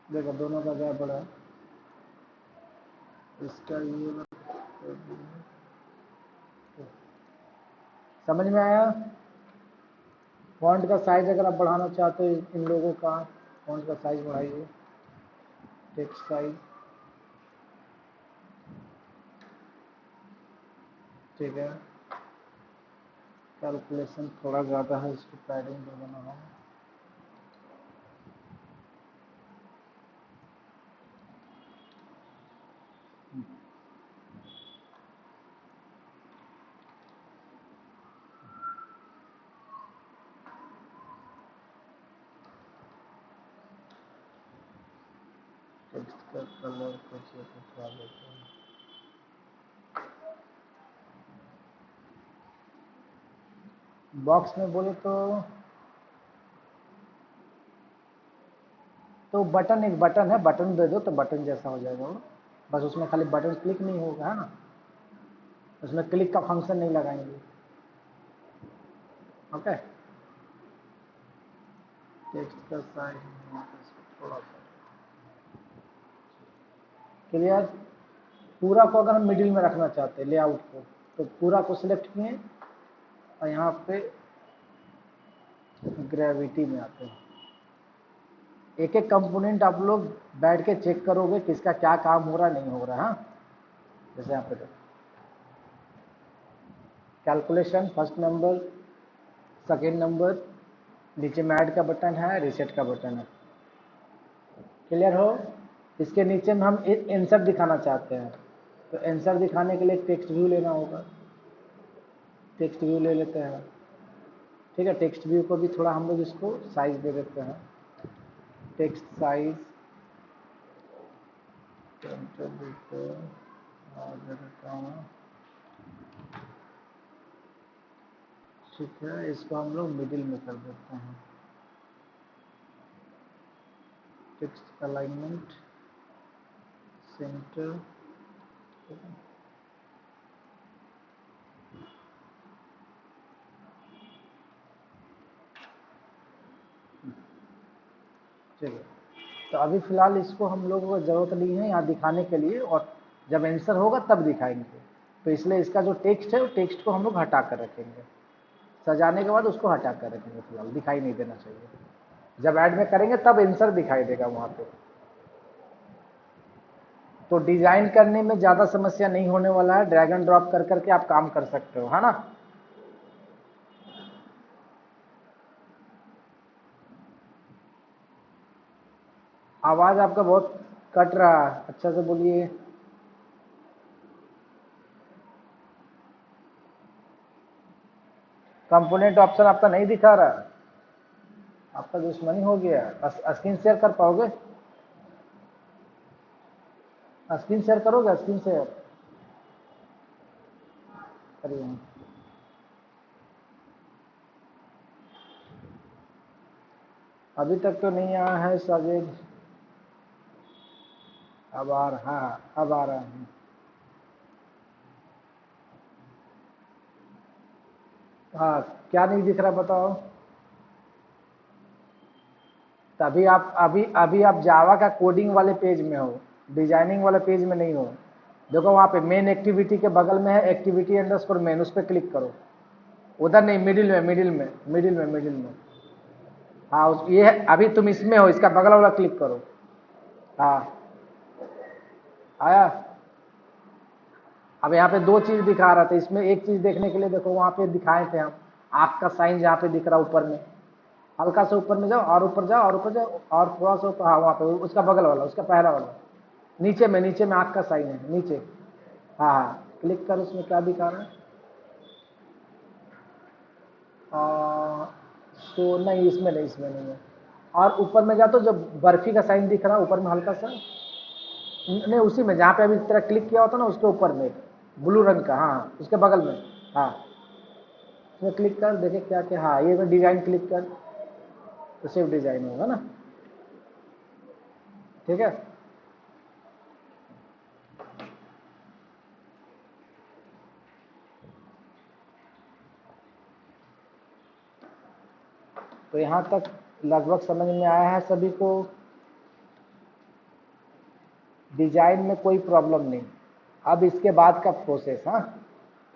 देखो दोनों का क्या बड़ा है, इसका ये समझ में आया? फॉन्ट का साइज अगर आप बढ़ाना चाहते हो इन लोगों का, फॉन्ट का साइज बढ़ाइए, टेक्स्ट साइज, ठीक है। कैलकुलेशन थोड़ा ज़्यादा है, इसको पैडिंग दे देना है। टेक्स्ट का कलर कुछ उठा देते हैं। बॉक्स में बोले तो बटन, एक बटन है, बटन दे दो तो बटन जैसा हो जाएगा वो, बस उसमें खाली बटन क्लिक नहीं होगा, है ना, उसमें क्लिक का फंक्शन नहीं लगाएंगे। ओके, टेक्स्ट का साइज थोड़ा सा क्लियर। पूरा को अगर हम मिडिल में रखना चाहते हैं लेआउट को, तो पूरा को सिलेक्ट किए और यहाँ पे ग्रेविटी में आते हैं। एक एक कंपोनेंट आप लोग बैठ के चेक करोगे किसका क्या काम हो रहा नहीं हो रहा। हाँ, जैसे यहाँ पे calculation first number, second number, नीचे में ऐड का बटन है, रीसेट का बटन है। क्लियर हो? इसके नीचे में हम इंसर्ट दिखाना चाहते हैं, तो इंसर्ट दिखाने के लिए टेक्स्ट व्यू लेना होगा, टेक्स्ट व्यू ले लेते हैं, ठीक है। टेक्स्ट व्यू को भी थोड़ा हम लोग इसको साइज दे देते हैं, टेक्स्ट साइज दे देता हूँ, ठीक है। इसको हम लोग मिडिल में कर देते हैं, टेक्स्ट अलाइनमेंट सेंटर, ठीक है। तो अभी फ़िलहाल इसको हम लोगों को ज़रूरत नहीं है यहाँ दिखाने के लिए, और जब आंसर होगा तब दिखाएंगे। तो इसलिए इसका जो टेक्स्ट है वो टेक्स्ट को हम लोग हटा कर रखेंगे, सजाने के बाद उसको हटा कर रखेंगे, फिलहाल दिखाई नहीं देना चाहिए। जब ऐड में करेंगे तब आंसर दिखाई देगा वहाँ पे। तो डिजाइन करने में ज़्यादा समस्या नहीं होने वाला है, ड्रैग एंड ड्रॉप कर करके आप काम कर सकते हो, है ना। आवाज़ आपका बहुत कट रहा है, अच्छा से बोलिए। कंपोनेंट ऑप्शन आपका नहीं दिखा रहा, आपका दुश्मनी हो गया। स्क्रीन शेयर कर पाओगे? स्क्रीन शेयर करोगे? स्क्रीन शेयर करिए। अभी तक तो नहीं आया है साजिद। अब आ रहा है, अब आ रहा है। हाँ, क्या नहीं दिख रहा बताओ। तभी आप अभी आप जावा का कोडिंग वाले पेज में हो, डिजाइनिंग वाले पेज में नहीं हो। देखो वहाँ पे मेन एक्टिविटी के बगल में है एक्टिविटी अंडरस्कोर मेन, उस पर क्लिक करो। उधर नहीं, मिडिल में, मिडिल में, मिडिल में, मिडिल में। हाँ ये है, अभी तुम इसमें हो, इसका बगल वाला क्लिक करो। हाँ आया। अब यहाँ पे दो चीज दिखा रहा था, इसमें एक चीज देखने के लिए देखो वहाँ पे दिखाए थे हम, आग का साइन जहाँ पे दिख रहा ऊपर में। हल्का सा ऊपर में जाओ, और ऊपर जाओ, और ऊपर जाओ, और थोड़ा सा ऊपर। हाँ वहाँ पे उसका बगल वाला, उसका पहला वाला, नीचे में, नीचे में आग का साइन है नीचे। हाँ हाँ क्लिक कर, उसमें क्या दिखा रहा है? तो नहीं, इसमें नहीं, इसमें नहीं है। और ऊपर में जा तो जब बर्फी का साइन दिख रहा है ऊपर में हल्का सा, नहीं उसी में जहाँ पे अभी इस तरह क्लिक किया होता ना, उसके ऊपर में ब्लू रंग का, हाँ उसके बगल में। हाँ इसमें क्लिक कर, देखे क्या क्या। हाँ ये में डिजाइन क्लिक कर, तो सिर्फ डिजाइन होगा ना, ठीक है। तो यहाँ तक लगभग समझ में आया है सभी को। डिजाइन में कोई प्रॉब्लम नहीं। अब इसके बाद का प्रोसेस, हाँ,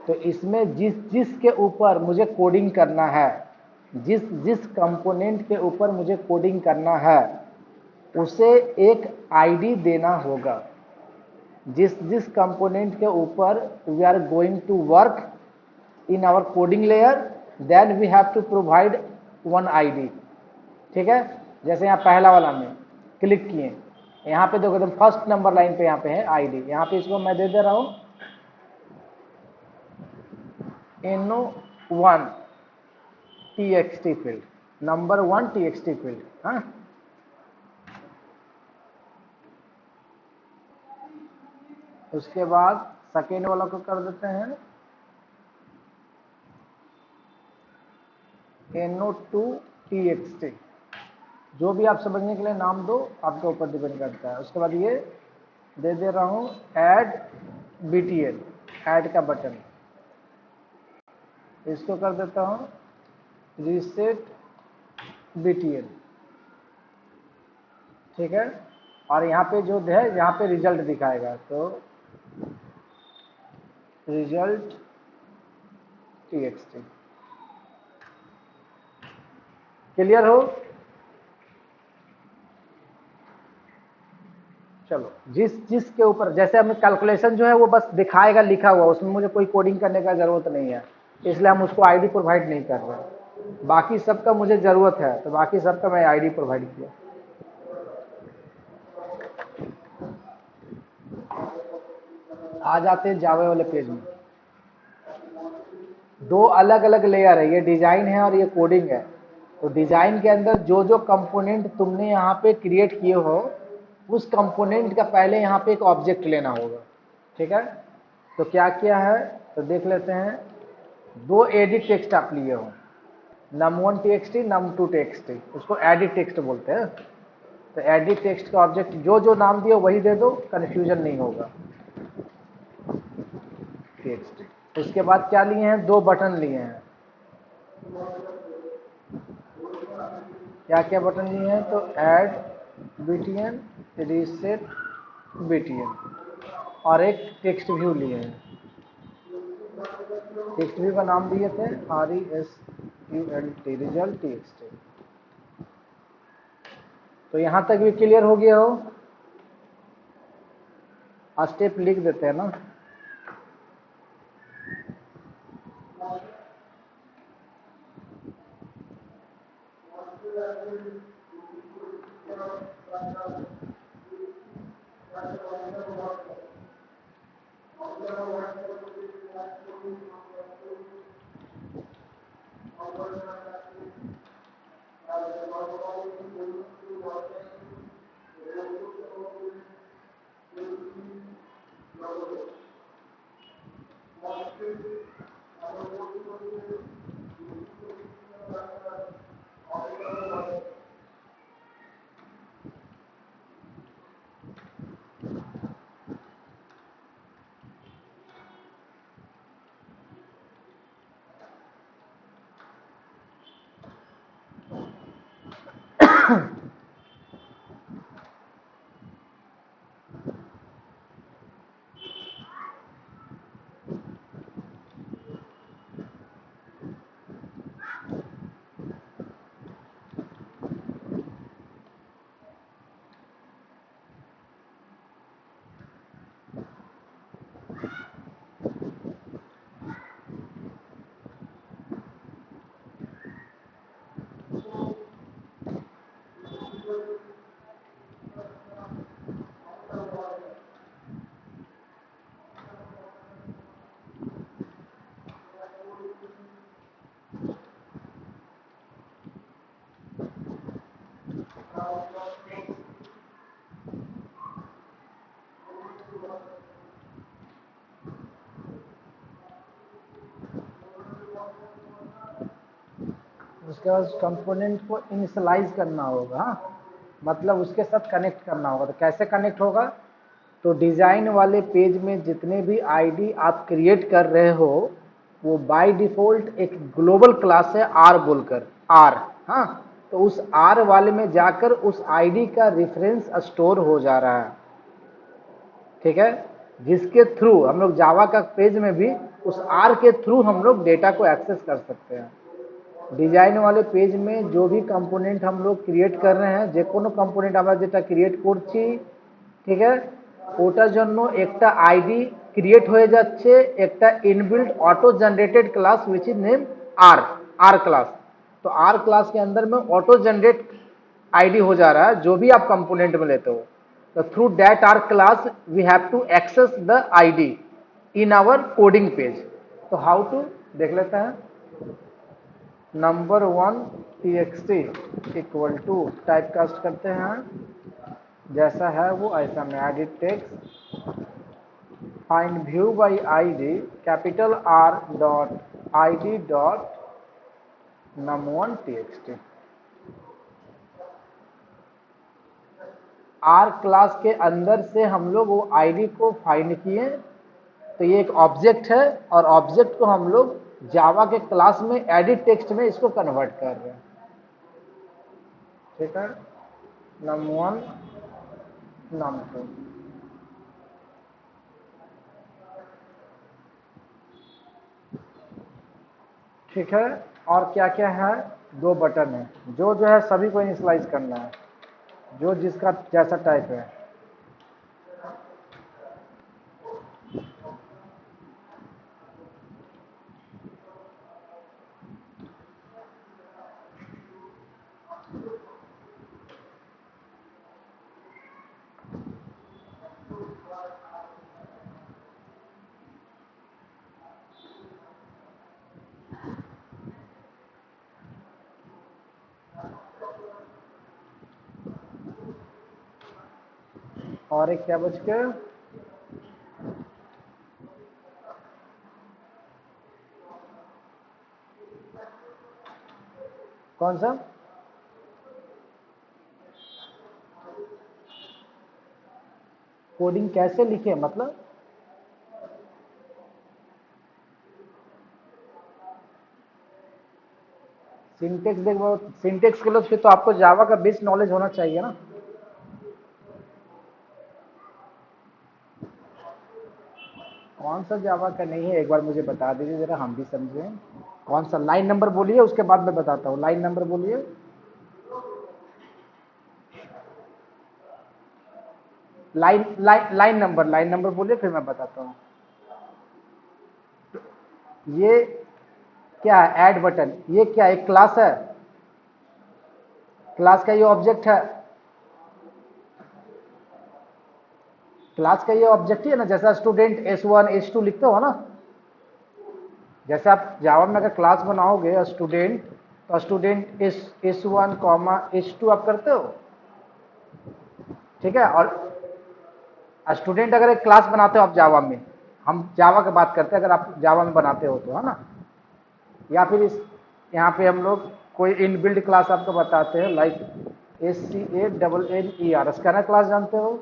तो इसमें जिस जिस के ऊपर मुझे कोडिंग करना है, जिस जिस कंपोनेंट के ऊपर मुझे कोडिंग करना है, उसे एक आईडी देना होगा। जिस जिस कंपोनेंट के ऊपर we are going to work in our coding layer, then we have to provide one ID, ठीक है। जैसे यहाँ पहला वाला में क्लिक किए, यहाँ पे देखो एकदम फर्स्ट नंबर लाइन पे यहाँ पे है आईडी। यहाँ पे इसको मैं दे दे रहा हूँ no1 txt field, number 1 txt field. हाँ उसके बाद सेकेंड वाला को कर देते हैं no2 txt। जो भी आप समझने के लिए नाम दो, आपके ऊपर डिपेंड करता है। उसके बाद ये दे दे रहा हूँ ऐड btl, ऐड का बटन, इसको कर देता हूँ रीसेट btl, ठीक है। और यहाँ पे जो है, यहाँ पे रिजल्ट दिखाएगा, तो रिजल्ट txt। क्लियर हो? चलो, जिस जिस के ऊपर, जैसे हमें कैलकुलेशन जो है वो बस दिखाएगा लिखा हुआ, उसमें मुझे कोई कोडिंग करने का जरूरत नहीं है, इसलिए हम उसको आईडी प्रोवाइड नहीं कर रहे। बाकी सबका मुझे जरूरत है, तो बाकी सबका मैं आईडी प्रोवाइड किया। आ जाते हैं जावा वाले पेज में। दो अलग अलग लेयर है, ये डिजाइन है और ये कोडिंग है। तो डिजाइन के अंदर जो जो कंपोनेंट तुमने यहाँ पे क्रिएट किए हो, उस कंपोनेंट का पहले यहाँ पे एक ऑब्जेक्ट लेना होगा, ठीक है। तो क्या किया है, तो देख लेते हैं। दो एडिट टेक्स्ट आप लिए हो, num1 txt, num2 txt, उसको एडिट टेक्स्ट बोलते हैं। तो एडिट टेक्स्ट का ऑब्जेक्ट जो जो नाम दिए वही दे दो, कंफ्यूजन नहीं होगा। टेक्स्ट, उसके बाद क्या लिए हैं, दो बटन लिए हैं। क्या क्या बटन लिए हैं, तो ऐड btn reset btn, और एक टेक्स्ट व्यू लिए हैं। टेक्स्ट व्यू का नाम दिए थे RESULT रिजल्ट टेक्स्ट। तो यहां तक भी क्लियर हो गया हो? स्टेप लिख देते हैं ना। उसके बाद कंपोनेंट को इनिशियलाइज करना होगा, हाँ? मतलब उसके साथ कनेक्ट करना होगा। तो कैसे कनेक्ट होगा? तो डिजाइन वाले पेज में जितने भी आईडी आप क्रिएट कर रहे हो वो बाय डिफॉल्ट एक ग्लोबल क्लास है आर बोलकर, आर, हाँ? तो उस आर वाले में जाकर उस आईडी का रेफरेंस स्टोर हो जा रहा है, ठीक है? जिसके थ्रू हम लोग जावा का पेज में भी उस आर के थ्रू हम लोग डेटा को एक्सेस कर सकते हैं। डिजाइन वाले पेज में जो भी कंपोनेंट हम लोग क्रिएट कर रहे हैं, जे कोनो कंपोनेंट আমরা যেটা ক্রিয়েট করছি, ঠিক है, ওটার জন্য একটা আইডি ক্রিয়েট হয়ে যাচ্ছে, একটা inbuilt auto generated class which is name R class. तो आर क्लास के अंदर में ऑटो जनरेट आईडी हो जा रहा है जो भी आप कंपोनेंट में लेते हो। तो through that R class we have to access the ID in our coding page. तो हाउ टू देख लेते हैं। Number 1 txt equal to type cast करते हैं, जैसा है वो ऐसा में edit text find view by ID capital R dot ID dot num1 txt। R class के अंदर से हम लोग वो आईडी को फाइंड किए। तो ये एक ऑब्जेक्ट है और ऑब्जेक्ट को हम लोग जावा के क्लास में एडिट टेक्स्ट में इसको कन्वर्ट कर रहे हैं, ठीक है? num1 num2, ठीक है? और क्या क्या है? 2 बटन है, जो है सभी को इनिशियलाइज करना है, जो जिसका जैसा टाइप है। और एक क्या बच के, कौन सा? कोडिंग कैसे लिखे मतलब? सिंटेक्स देखो, सिंटेक्स के लिए फिर तो आपको जावा का बेस नॉलेज होना चाहिए ना। कौन सा जावा का नहीं है, एक बार मुझे बता दीजिए जरा, हम भी समझें। कौन सा लाइन नंबर बोलिए, उसके बाद मैं बताता हूँ। लाइन नंबर बोलिए। लाइन नंबर बोलिए, फिर मैं बताता हूँ। ये क्या है? Add button. ये क्या एक क्लास है? क्लास का ये ऑब्जेक्ट है। क्लास का ये ऑब्जेक्ट ही है ना, जैसा स्टूडेंट S1 S2 लिखते हो ना, जैसे आप जावा में अगर क्लास बनाओगे स्टूडेंट, तो स्टूडेंट S1 कॉमा S2 आप करते हो, ठीक है। और स्टूडेंट अगर एक क्लास बनाते हो आप जावा में, हम जावा की बात करते हैं, अगर आप जावा में बनाते हो तो, है ना। या फिर इस यहाँ पे हम लोग कोई इनबिल्ड क्लास आपको बताते हैं, लाइक SCANNER, स्कैनर क्लास जानते हो?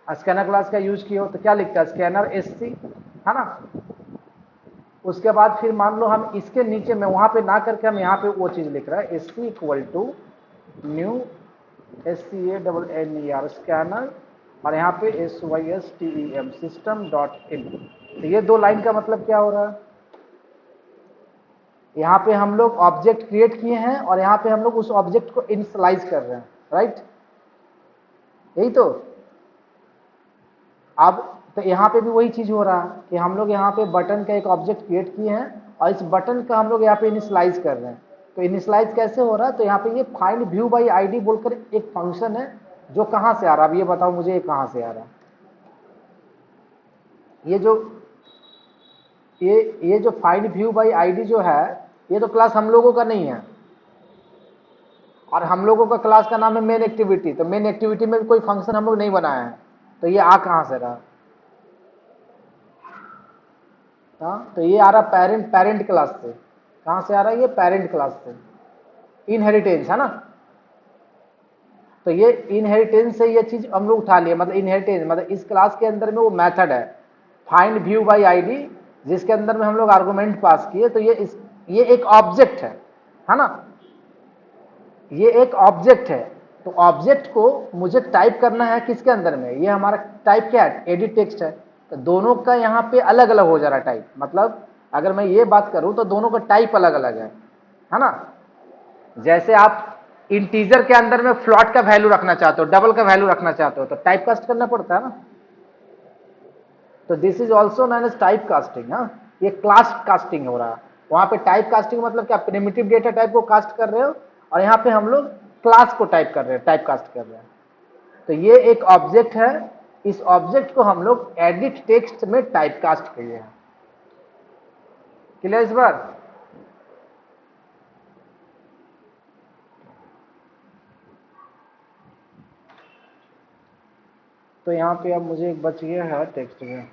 स्कैनर क्लास का यूज किया हो तो क्या लिखता है? स्कैनर SC, है ना। उसके बाद फिर मान लो हम इसके नीचे में वहां पे ना करके हम यहाँ पे वो चीज लिख रहा है, SC equal to new SCANNER scanner, और यहाँ पे SYSTEM सिस्टम डॉट इन। तो ये दो लाइन का मतलब क्या हो रहा है? यहाँ पे हम लोग ऑब्जेक्ट क्रिएट किए हैं और यहाँ पे हम लोग उस ऑब्जेक्ट को इनिशियलाइज कर रहे हैं, राइट? यही तो। अब तो यहाँ पे भी वही चीज हो रहा है कि हम लोग यहाँ पे बटन का एक ऑब्जेक्ट क्रिएट किए हैं और इस बटन का हम लोग यहाँ पे इनिशियलाइज कर रहे हैं। तो इनिशियलाइज कैसे हो रहा है? तो यहाँ पे ये फाइंड व्यू बाई आईडी बोलकर एक फंक्शन है, जो कहाँ से आ रहा है? अब ये बताओ मुझे, ये कहाँ से आ रहा है? ये जो ये जो फाइंड व्यू बाई आईडी जो है, ये तो क्लास हम लोगों का नहीं है, और हम लोगों का क्लास का नाम है मेन एक्टिविटी। तो मेन एक्टिविटी में कोई फंक्शन हम लोग नहीं बनाया है, तो ये आ कहाँ से रहा? हाँ, तो ये आ रहा पेरेंट क्लास से। कहाँ से आ रहा है? ये पेरेंट क्लास से, इनहेरिटेंस, है ना। तो ये इनहेरिटेंस से ये चीज हम लोग उठा लिए, मतलब इनहेरिटेंस मतलब इस क्लास के अंदर में वो मेथड है फाइंड व्यू बाई आईडी, जिसके अंदर में हम लोग आर्गुमेंट पास किए। तो ये एक ऑब्जेक्ट है ना। ये एक ऑब्जेक्ट है, तो ऑब्जेक्ट को मुझे टाइप करना है किसके अंदर में? ये हमारा टाइप क्या है? एडिट टेक्स्ट है। तो दोनों का यहाँ पे अलग अलग हो जा रहा है टाइप, मतलब अगर मैं ये बात करूं तो दोनों का टाइप अलग अलग है ना। जैसे आप इंटीजर के अंदर में फ्लॉट का वैल्यू रखना चाहते हो, डबल का वैल्यू रखना चाहते हो, तो टाइप कास्ट करना पड़ता है ना। तो this is also known as type casting. हाँ, ये क्लास कास्टिंग हो रहा है। वहां पे टाइप कास्टिंग मतलब क्या? प्रिमिटिव डेटा टाइप को कास्ट कर रहे हो, और यहाँ पे हम लोग क्लास को टाइप कर रहे हैं, टाइप कास्ट कर रहे हैं। तो ये एक ऑब्जेक्ट है, इस ऑब्जेक्ट को हम लोग एडिट टेक्स्ट में टाइप कास्ट किए हैं। क्लियर इस बार? तो यहाँ पे अब मुझे एक बच गया है टेक्स्ट में,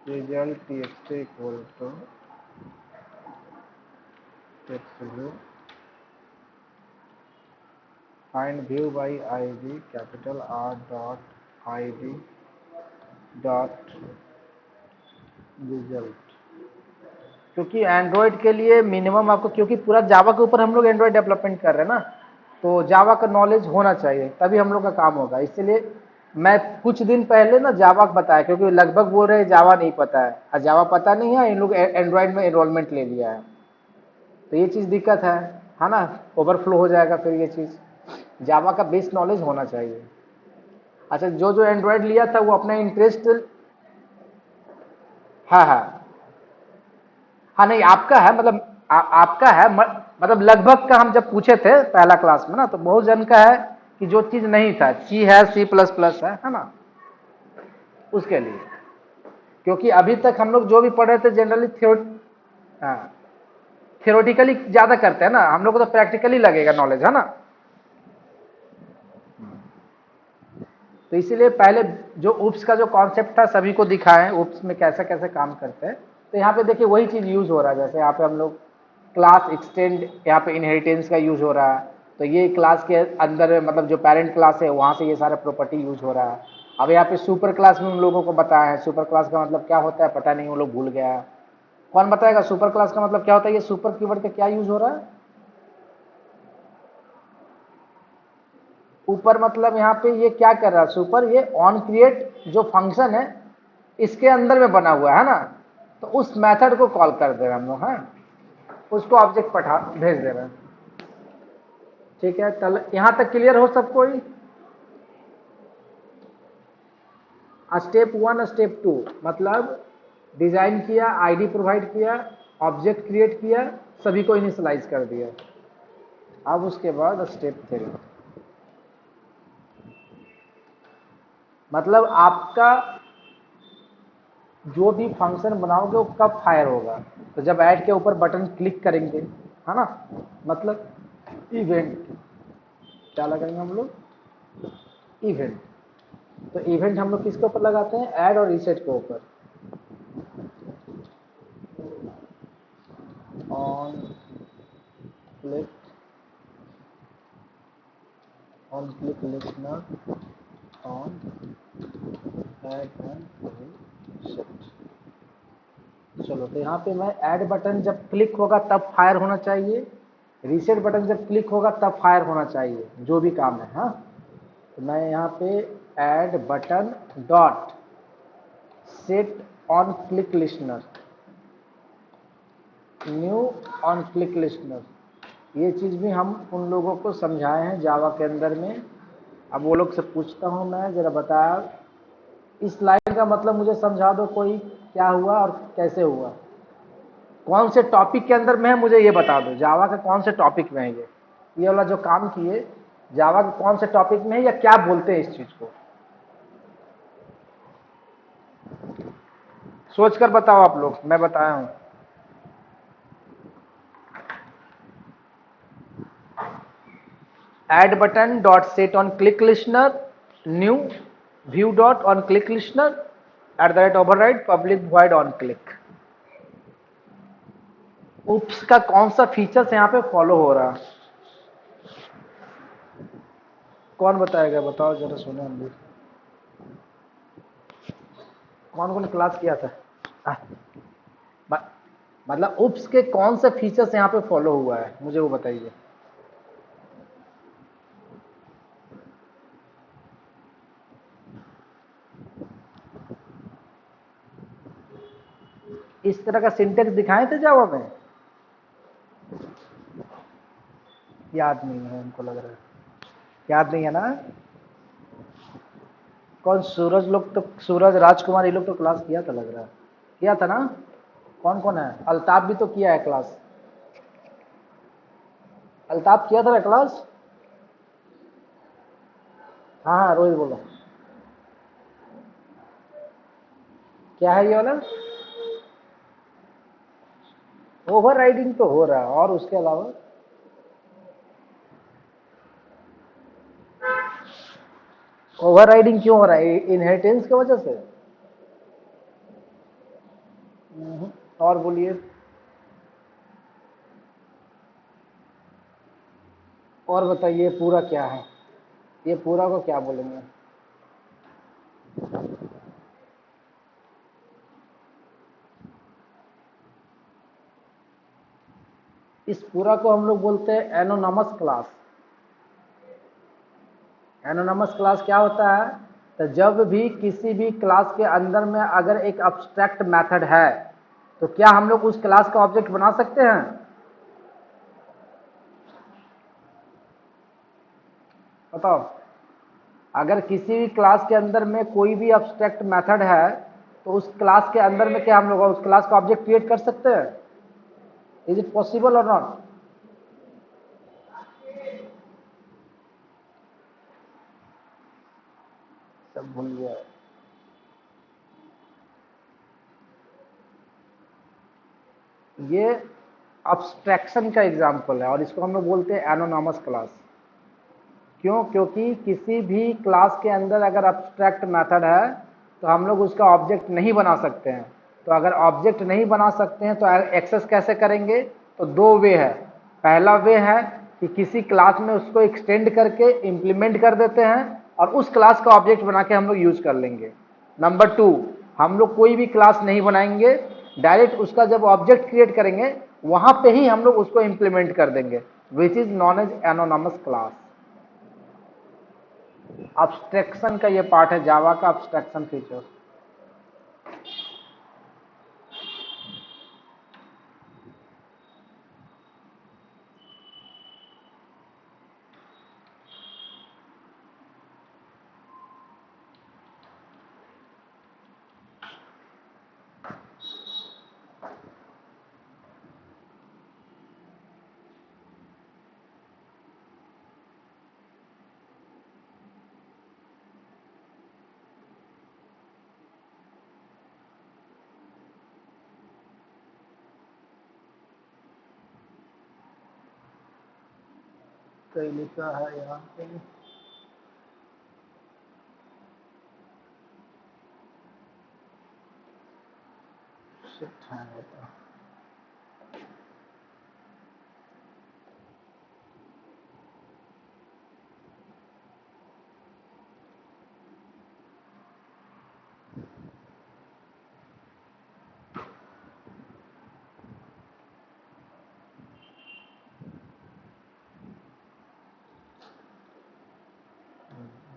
result txt equal to text view find view by ID capital R dot ID dot result. क्योंकि एंड्रॉयड के लिए मिनिमम आपको, क्योंकि पूरा जावा के ऊपर हम लोग एंड्रॉयड डेवलपमेंट कर रहे हैं ना, तो जावा का नॉलेज होना चाहिए, तभी हम लोग का काम होगा। इसलिए मैं कुछ दिन पहले ना जावा बताया, क्योंकि लगभग बोल रहे जावा नहीं पता है, और जावा पता नहीं है, इन लोग एंड्रॉयड में एनरोलमेंट ले लिया है। तो ये चीज़ दिक्कत है ना, ओवरफ्लो हो जाएगा फिर ये चीज़। जावा का बेस नॉलेज होना चाहिए। अच्छा, जो जो एंड्रॉयड लिया था वो अपना इंटरेस्ट, हाँ हाँ हाँ, नहीं आपका है, मतलब आपका है, मतलब लगभग का हम जब पूछे थे पहला क्लास में ना, तो बहुत जन का है कि जो चीज नहीं था, सी है, C++ है ना, उसके लिए। क्योंकि अभी तक हम लोग जो भी पढ़ रहे थे जनरली हाँ, थियोरेटिकली ज्यादा करते हैं ना, हम लोग को तो प्रैक्टिकली लगेगा नॉलेज, है ना। तो इसीलिए पहले जो उप्स का जो कॉन्सेप्ट था सभी को दिखाएं, उप्स में कैसे कैसे काम करते हैं। तो यहाँ पे देखिए वही चीज यूज हो रहा है, जैसे यहाँ पे हम लोग क्लास एक्सटेंड, यहाँ पे इनहेरिटेंस का यूज हो रहा है। तो ये क्लास के अंदर मतलब जो पेरेंट क्लास है वहां से ये सारा प्रॉपर्टी यूज हो रहा है। अब यहाँ पे सुपर क्लास में उन लोगों को बताया है, सुपर क्लास का मतलब क्या होता है पता नहीं, वो लोग भूल गया है। कौन बताएगा सुपर क्लास का मतलब क्या होता है? ये सुपर कीवर्ड का क्या यूज हो रहा है? ऊपर मतलब यहाँ पे ये क्या कर रहा है सुपर, ये ऑन क्रिएट जो फंक्शन है इसके अंदर में बना हुआ है ना, तो उस मेथड को कॉल कर दे रहे हैं हम लोग, हाँ उसको ऑब्जेक्ट भेज दे रहे हैं। ठीक है, कल यहां तक क्लियर हो सबको? स्टेप 1 स्टेप 2 मतलब डिजाइन किया, आईडी प्रोवाइड किया, ऑब्जेक्ट क्रिएट किया, सभी को इनिशियलाइज कर दिया। अब उसके बाद स्टेप 3 मतलब आपका जो भी फंक्शन बनाओगे वो कब फायर होगा, तो जब ऐड के ऊपर बटन क्लिक करेंगे, है ना, मतलब इवेंट क्या लगाएंगे हम लोग, इवेंट। तो इवेंट हम लोग किसके ऊपर लगाते हैं, ऐड और रीसेट के ऊपर। On click listener on add and reset. चलो, तो यहाँ पे मैं ऐड बटन जब क्लिक होगा तब फायर होना चाहिए, रीसेट बटन जब क्लिक होगा तब फायर होना चाहिए, जो भी काम है। हाँ, तो मैं यहाँ पे add button dot set on click listener, new on click listener, ये चीज़ भी हम उन लोगों को समझाए हैं जावा के अंदर में। अब वो लोग से पूछता हूँ मैं, जरा बताया इस लाइन का मतलब मुझे समझा दो, कोई क्या हुआ और कैसे हुआ, कौन से टॉपिक के अंदर में है मुझे ये बता दो, जावा के कौन से टॉपिक में है ये वाला जो काम किए जावा के कौन से टॉपिक में है, या क्या बोलते हैं इस चीज को, सोचकर बताओ आप लोग, मैं बताया हूं। Add button dot set on click listener, new view dot on click listener @ override public void on click. उप्स का कौन सा फीचर्स यहाँ पे फॉलो हो रहा है, कौन बताएगा, बताओ जरा सुने हम भी। कौन कौन क्लास किया था? मतलब उप्स के कौन से फीचर्स यहाँ पे फॉलो हुआ है, मुझे वो बताइए। इस तरह का सिंटेक्स दिखाए थे जावा में? याद नहीं है उनको, लग रहा है याद नहीं है ना। कौन सूरज लोग तो, सूरज राजकुमार ये लोग तो क्लास किया था, लग रहा है किया था ना। कौन कौन है, अल्ताफ भी तो किया है क्लास, अल्ताफ किया था क्लास। हाँ हाँ, रोहित बोलो, क्या है ये वाला? ओवर राइडिंग तो हो रहा है, और उसके अलावा ओवर राइडिंग क्यों हो रहा है, इनहेरिटेंस की वजह से? और बोलिए, और बताइए पूरा क्या है, ये पूरा को क्या बोलेंगे? इस पूरा को हम लोग बोलते हैं एनोनमस क्लास। एनोनमस क्लास क्या होता है, तो जब भी किसी भी क्लास के अंदर में अगर एक अब्स्ट्रैक्ट मेथड है, तो क्या हम लोग उस क्लास का ऑब्जेक्ट बना सकते हैं? बताओ, अगर किसी भी क्लास के अंदर में कोई भी अब्स्ट्रैक्ट मेथड है, तो उस क्लास के अंदर में क्या हम लोग उस क्लास का ऑब्जेक्ट क्रिएट कर सकते हैं? इज इट पॉसिबल और नॉट? सब भूल गया। ये अब्स्ट्रैक्शन का एग्जाम्पल है, और इसको हम लोग बोलते हैं एनोनमस क्लास। क्यों? क्योंकि किसी भी क्लास के अंदर अगर अब्स्ट्रैक्ट मेथड है तो हम लोग उसका ऑब्जेक्ट नहीं बना सकते हैं। तो अगर ऑब्जेक्ट नहीं बना सकते हैं तो एक्सेस कैसे करेंगे? तो दो वे है। पहला वे है कि किसी क्लास में उसको एक्सटेंड करके इम्प्लीमेंट कर देते हैं और उस क्लास का ऑब्जेक्ट बना के हम लोग यूज कर लेंगे। नंबर 2, हम लोग कोई भी क्लास नहीं बनाएंगे, डायरेक्ट उसका जब ऑब्जेक्ट क्रिएट करेंगे वहां पे ही हम लोग उसको इम्प्लीमेंट कर देंगे, which is known as anonymous class. Abstraction का ये पार्ट है जावा का, अब्स्ट्रैक्शन फीचर। कहीं लिखा है यहाँ पे, शिट है बेटा।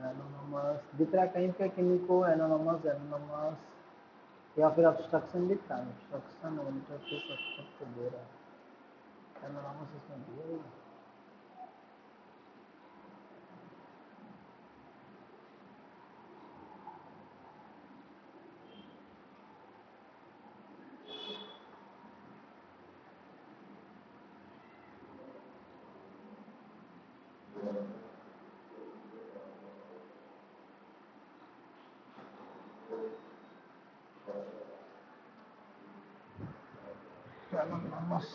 एनोनमस दिख रहा है कहीं पे किन्हीं को? एनोनमस, एनोनमस या फिर अब्स्ट्रक्शन दिख रहा है? अब्स्ट्रक्शन और इंटरफेस अब्स्ट्रक्ट दे रहा है, एनोनमस इसमें दिया हुआ है। एनोनमस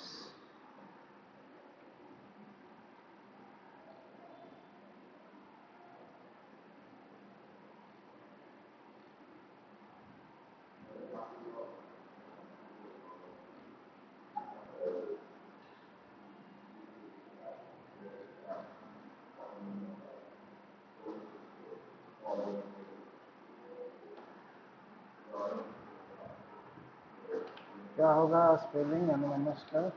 क्या होगा स्पेलिंग एनोनमस का?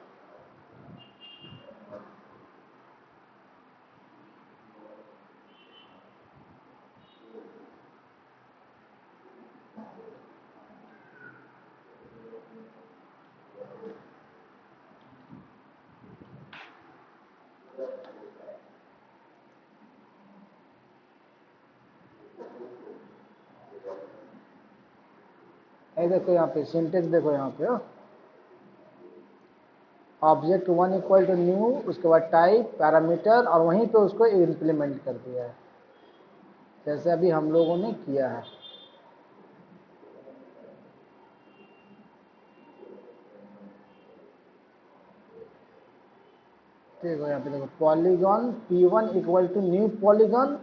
ये देखो यहाँ पे सिंटेक्स देखो यहाँ पे, object one equal to new, उसके बाद टाइप पैरामीटर और वहीं पे उसको इम्प्लीमेंट कर दिया है जैसे अभी हम लोगों ने किया है। ठीक है, यहाँ पे देखो polygon P1 equal to new polygon,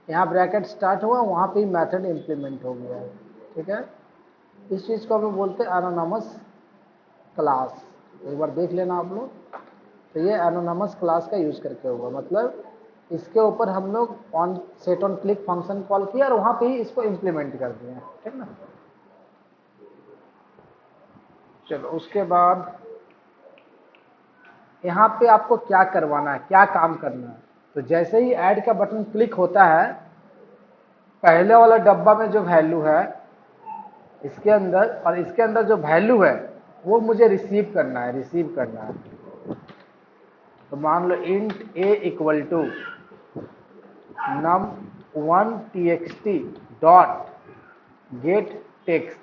यहाँ ब्रैकेट स्टार्ट हुआ, वहाँ पे मेथड इम्प्लीमेंट हो गया है। ठीक है, इस चीज़ को हम बोलते हैं एनोनमस क्लास। एक बार देख लेना आप लोग, तो ये एनोनमस क्लास का यूज करके होगा, मतलब इसके ऊपर हम लोग on set on click function call किया और वहाँ पे ही इसको इम्प्लीमेंट कर दिया। ठीक ना, चलो उसके बाद यहाँ पे आपको क्या करवाना है, क्या काम करना है। तो जैसे ही ऐड का बटन क्लिक होता है, पहले वाला डब्बा में जो वैल्यू है इसके अंदर और इसके अंदर जो वैल्यू है वो मुझे रिसीव करना है, रिसीव करना है। तो मान लो int a equal to num1 txt dot get text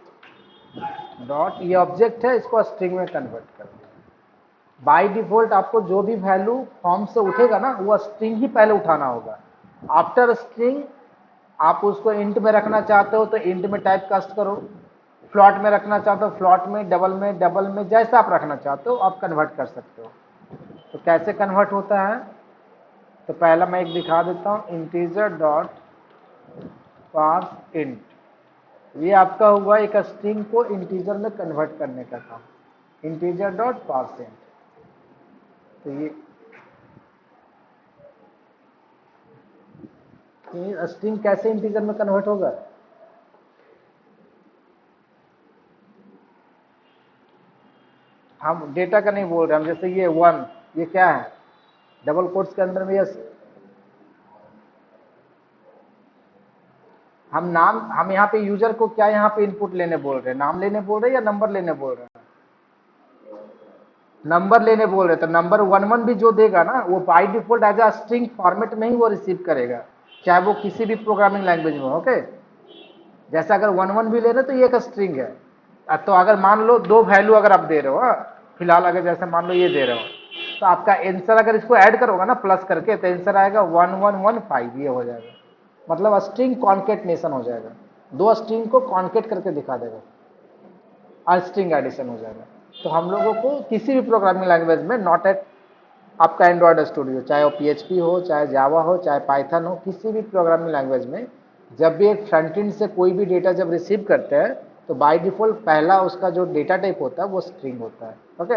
dot, ये ऑब्जेक्ट है, इसको स्ट्रिंग में कन्वर्ट कर दिया। बाय डिफॉल्ट आपको जो भी वैल्यू फॉर्म से उठेगा ना वो स्ट्रिंग ही पहले उठाना होगा। आफ्टर स्ट्रिंग आप उसको इंट में रखना चाहते हो तो इंट में टाइप कास्ट करो, फ्लॉट में रखना चाहते हो फ्लॉट में, डबल में, जैसा आप रखना चाहते हो आप कन्वर्ट कर सकते हो। तो कैसे कन्वर्ट होता है, तो पहला मैं एक दिखा देता हूँ, इंटीजर डॉट पार्स इंट। ये आपका हुआ एक स्ट्रिंग को इंटीजर में कन्वर्ट करने का काम, इंटीजर डॉट पार्स इंट। तो ये स्ट्रिंग कैसे इंटीजर में कन्वर्ट होगा, हम डेटा का नहीं बोल रहे हम, जैसे ये वन, ये क्या है, डबल कोट्स के अंदर में ये हम यहाँ पे यूजर को क्या यहाँ पे इनपुट लेने बोल रहे हैं, नाम लेने बोल रहे हैं या नंबर लेने बोल रहे हैं? नंबर लेने बोल रहे हैं, तो नंबर 11 भी जो देगा ना वो by default as a string format में ही वो रिसीव करेगा, चाहे वो किसी भी प्रोग्रामिंग लैंग्वेज में। ओके, जैसे अगर 11 भी ले रहे तो ये एक स्ट्रिंग है। तो अगर मान लो दो वैल्यू अगर आप दे रहे हो, फिलहाल अगर जैसे मान लो ये दे रहे हो, तो आपका आंसर अगर इसको ऐड करोगे ना प्लस करके, तो आंसर आएगा 1115, ये हो जाएगा। मतलब स्ट्रिंग कॉन्केटनेशन हो जाएगा, दो स्ट्रिंग को कॉन्केट करके दिखा देगा, स्ट्रिंग एडिशन हो जाएगा। तो हम लोगों को किसी भी प्रोग्रामिंग लैंग्वेज में, नॉट एट आपका एंड्रॉयड स्टूडियो, चाहे वो PHP हो, चाहे जावा हो, चाहे पाइथन हो, किसी भी प्रोग्रामिंग लैंग्वेज में जब भी एक फ्रंट एंड से कोई भी डेटा जब रिसीव करते हैं, तो बाय डिफॉल्ट पहला उसका जो डेटा टाइप होता है वो स्ट्रिंग होता है। ओके,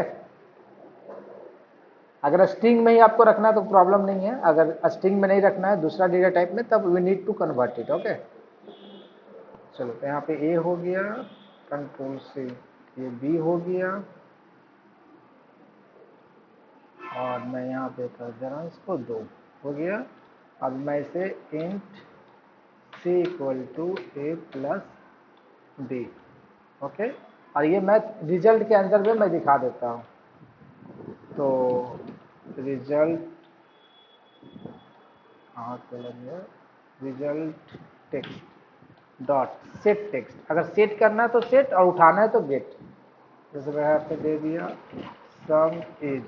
अगर स्ट्रिंग में ही आपको रखना है तो प्रॉब्लम नहीं है, अगर स्ट्रिंग में नहीं रखना है दूसरा डेटा टाइप में, तब we need to convert it. Okay, चलो तो यहाँ पे ए हो गया, कंट्रोल से ये बी हो गया, और मैं यहाँ पे कर दे रहा हूँ इसको 2 हो गया। अब मैं इसे int c equal to a plus b। Okay, और ये मैं रिजल्ट के अंदर में मैं दिखा देता हूँ। तो रिजल्ट कहाँ पे लग गया, result text dot set text, अगर सेट करना है तो सेट और उठाना है तो गेट। जैसे मैं यहाँ पे दे दिया सम इज,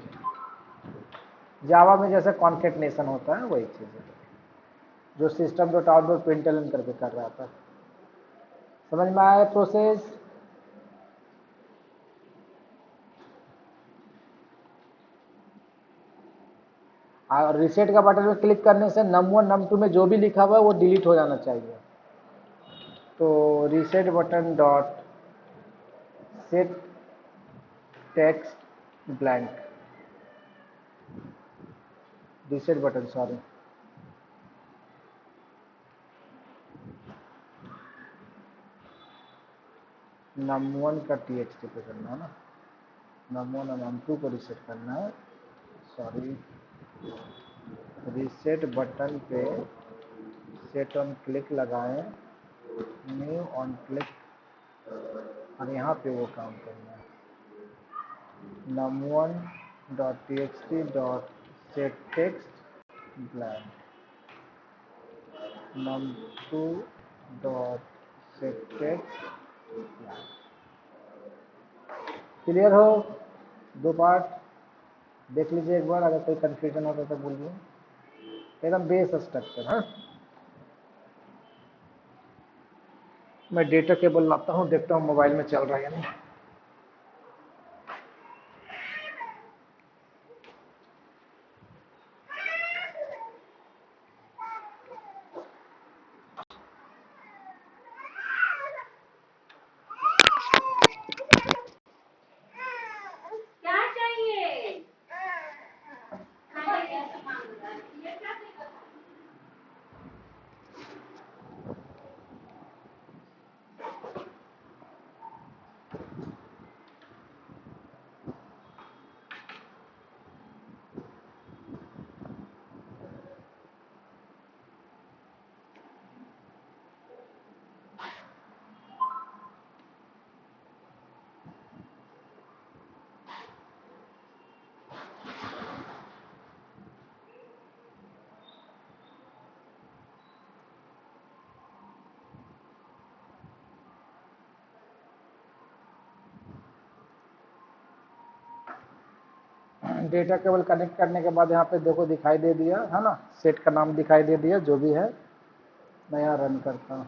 जावा में जैसे कॉन्केटनेशन होता है वही चीज़ है जो system dot out dot println करके कर रहा था। समझ में आया प्रोसेस? और रिसेट का बटन में क्लिक करने से num1 num2 में जो भी लिखा हुआ है वो डिलीट हो जाना चाहिए। तो reset button dot set text blank, reset button sorry, num1 का txt पे करना है ना, num1 और num2 को रिसेट करना है, सॉरी, रिसेट बटन पे सेट ऑन क्लिक लगाएं, न्यू ऑन क्लिक, और यहाँ पे वो काम करना है, num1 dot txt dot set text blank, num2 dot set text blank. Clear हो? दो पार्ट देख लीजिए एक बार, अगर कोई कंफ्यूजन होता तो बोलिए। एकदम बेस स्ट्रक्चर है। मैं डेटा केबल लाता हूँ, देखता हूँ मोबाइल में चल रहा है या नहीं। क्या चाहिए? खाने का सामान ये क्या? डेटा केबल कनेक्ट करने के बाद यहाँ पे देखो दिखाई दे दिया है ना, सेट का नाम दिखाई दे दिया जो भी है। मैं यहाँ रन करता हूँ।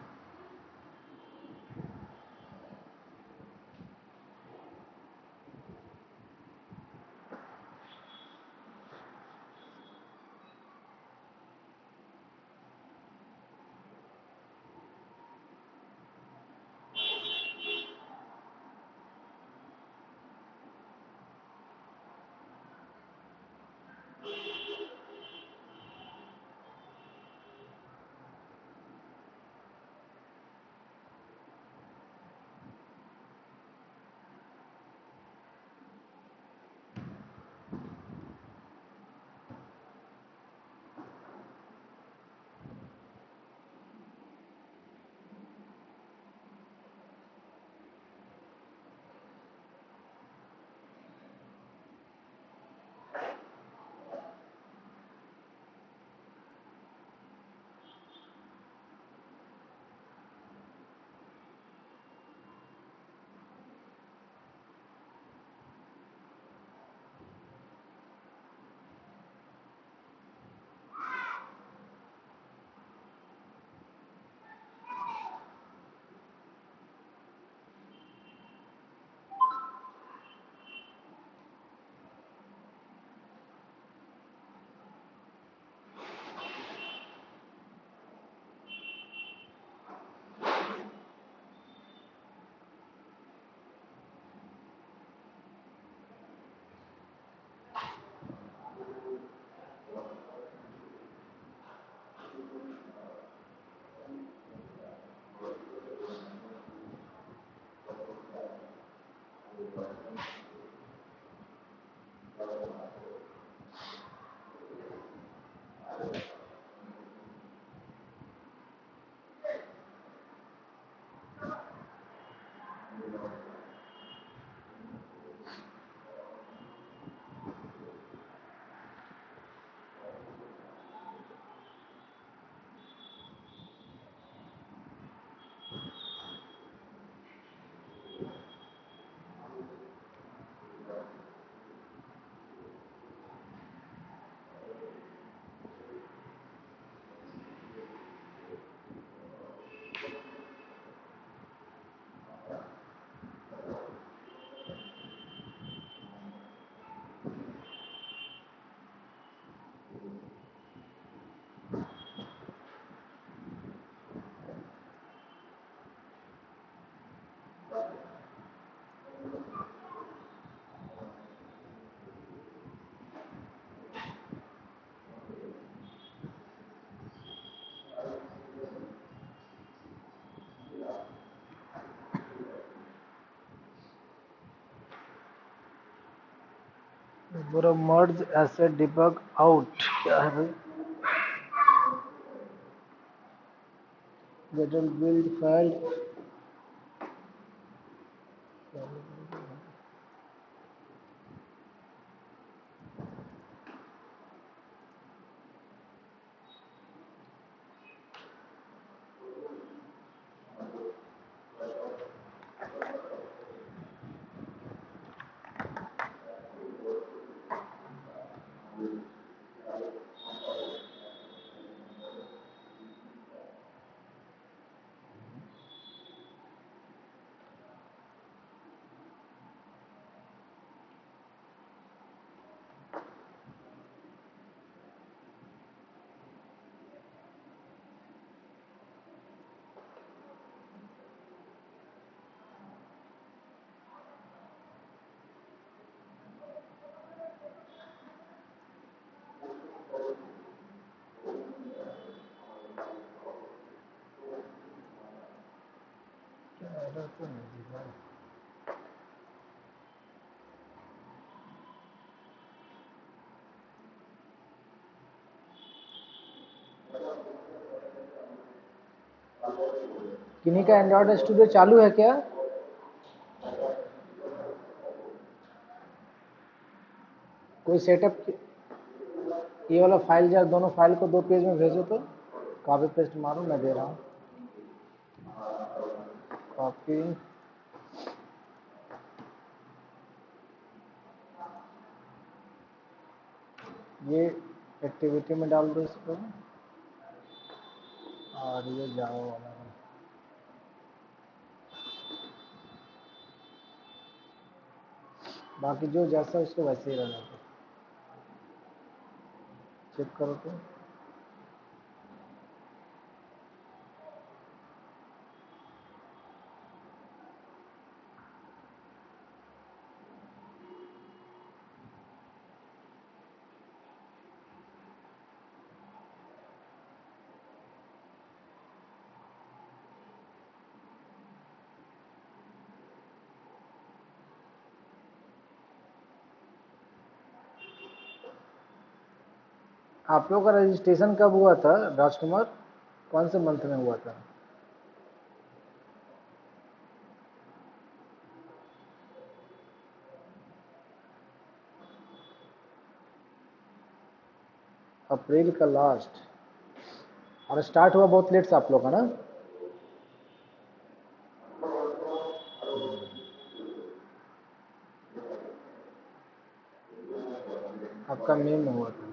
पूरा मर्ज एसेट डिबग आउट क्या है भाई? गेटल बिल्ड फाइल तो नहीं दिखा। किन्हीं का एंड्रॉयड स्टूडियो चालू है क्या? कोई सेटअप? ये वाला फाइल जरा दोनों फाइल को 2 पेज में भेजो तो कॉपी पेस्ट मारो, मैं दे रहा हूँ। कॉपी, ये एक्टिविटी में डाल दो इसको, और ये जावा वाला है। बाकी जो जैसा उसको वैसे ही रहना दो। चेक करो तो। आप लोग का रजिस्ट्रेशन कब हुआ था राजकुमार? कौन से मंथ में हुआ था? अप्रैल का लास्ट। और स्टार्ट हुआ बहुत लेट से आप लोग का ना? आपका मई में हुआ था।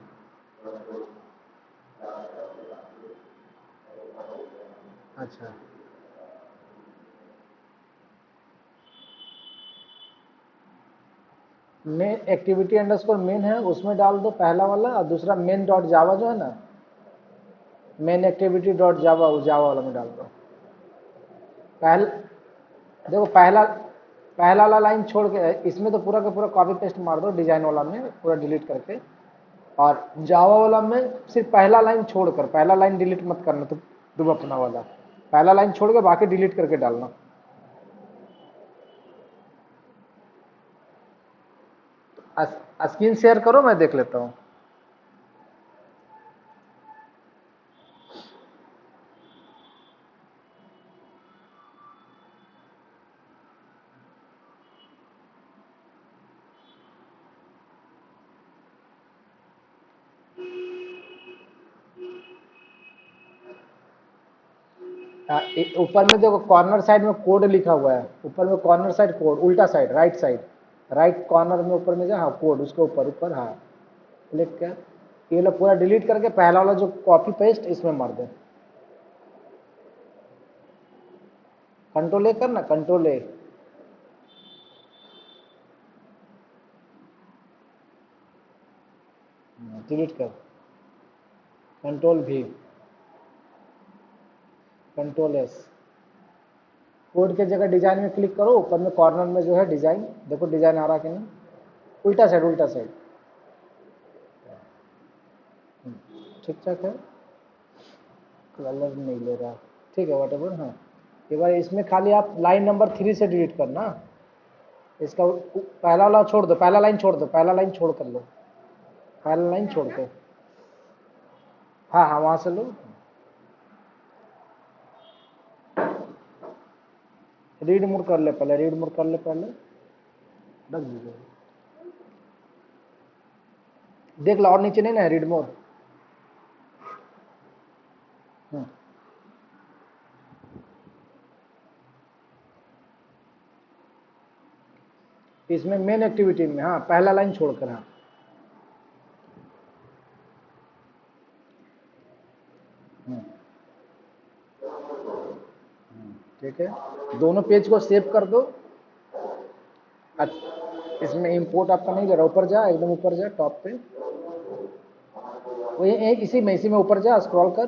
अच्छा, मेन एक्टिविटी अंडरस्कोर मेन है, उसमें डाल दो पहला वाला, और दूसरा मेन डॉट जावा जो है ना, मेन एक्टिविटी डॉट जावा, वो जावा वाला में डाल दो। पहले देखो, पहला वाला लाइन छोड़ के इसमें तो पूरा का पूरा कॉपी पेस्ट मार दो, डिजाइन वाला में पूरा डिलीट करके, और जावा वाला में सिर्फ पहला लाइन छोड़कर, पहला लाइन डिलीट मत करना तो तुम अपना वाला, पहला लाइन छोड़ के बाकी डिलीट करके डालना। स्क्रीन शेयर करो, मैं देख लेता हूँ। ऊपर में देखो कॉर्नर साइड में कोड लिखा हुआ है, ऊपर में कॉर्नर साइड कोड, उल्टा side right side, right corner में ऊपर में जो हाँ कोड, उसके ऊपर ऊपर हाँ क्लिक कर, ये लोग पूरा डिलीट करके पहला वाला जो कॉपी पेस्ट इसमें मार दे। कंट्रोल ए करना, कंट्रोल ए, डिलीट कर, कंट्रोल भी, कंट्रोल एस, कोड के जगह डिजाइन में क्लिक करो, ऊपर में कॉर्नर में जो है डिजाइन, देखो डिजाइन आ रहा कि नहीं, उल्टा साइड, उल्टा साइड, ठीक ठाक है, कलर नहीं ले रहा, ठीक है वट एवर। हाँ एक बार इसमें खाली आप लाइन नंबर 3 से डिलीट करना, इसका पहला वाला छोड़ दो, पहला लाइन छोड़ दो, पहला लाइन छोड़ कर लो, पहला लाइन छोड़ के, हाँ हाँ वहां से लो, रीड मोड कर ले पहले, रीड मोड कर ले पहले, रख दीजिए, देख लो और नीचे नहीं ना है रीड मोड। इसमें मेन एक्टिविटी में हाँ पहला लाइन छोड़कर, हाँ ठीक है, दोनों पेज को सेव कर दो। इसमें इंपोर्ट आपका नहीं दे रहा, ऊपर जा, एकदम ऊपर जा टॉप पे, वो एक इसी में ऊपर जा, स्क्रॉल कर,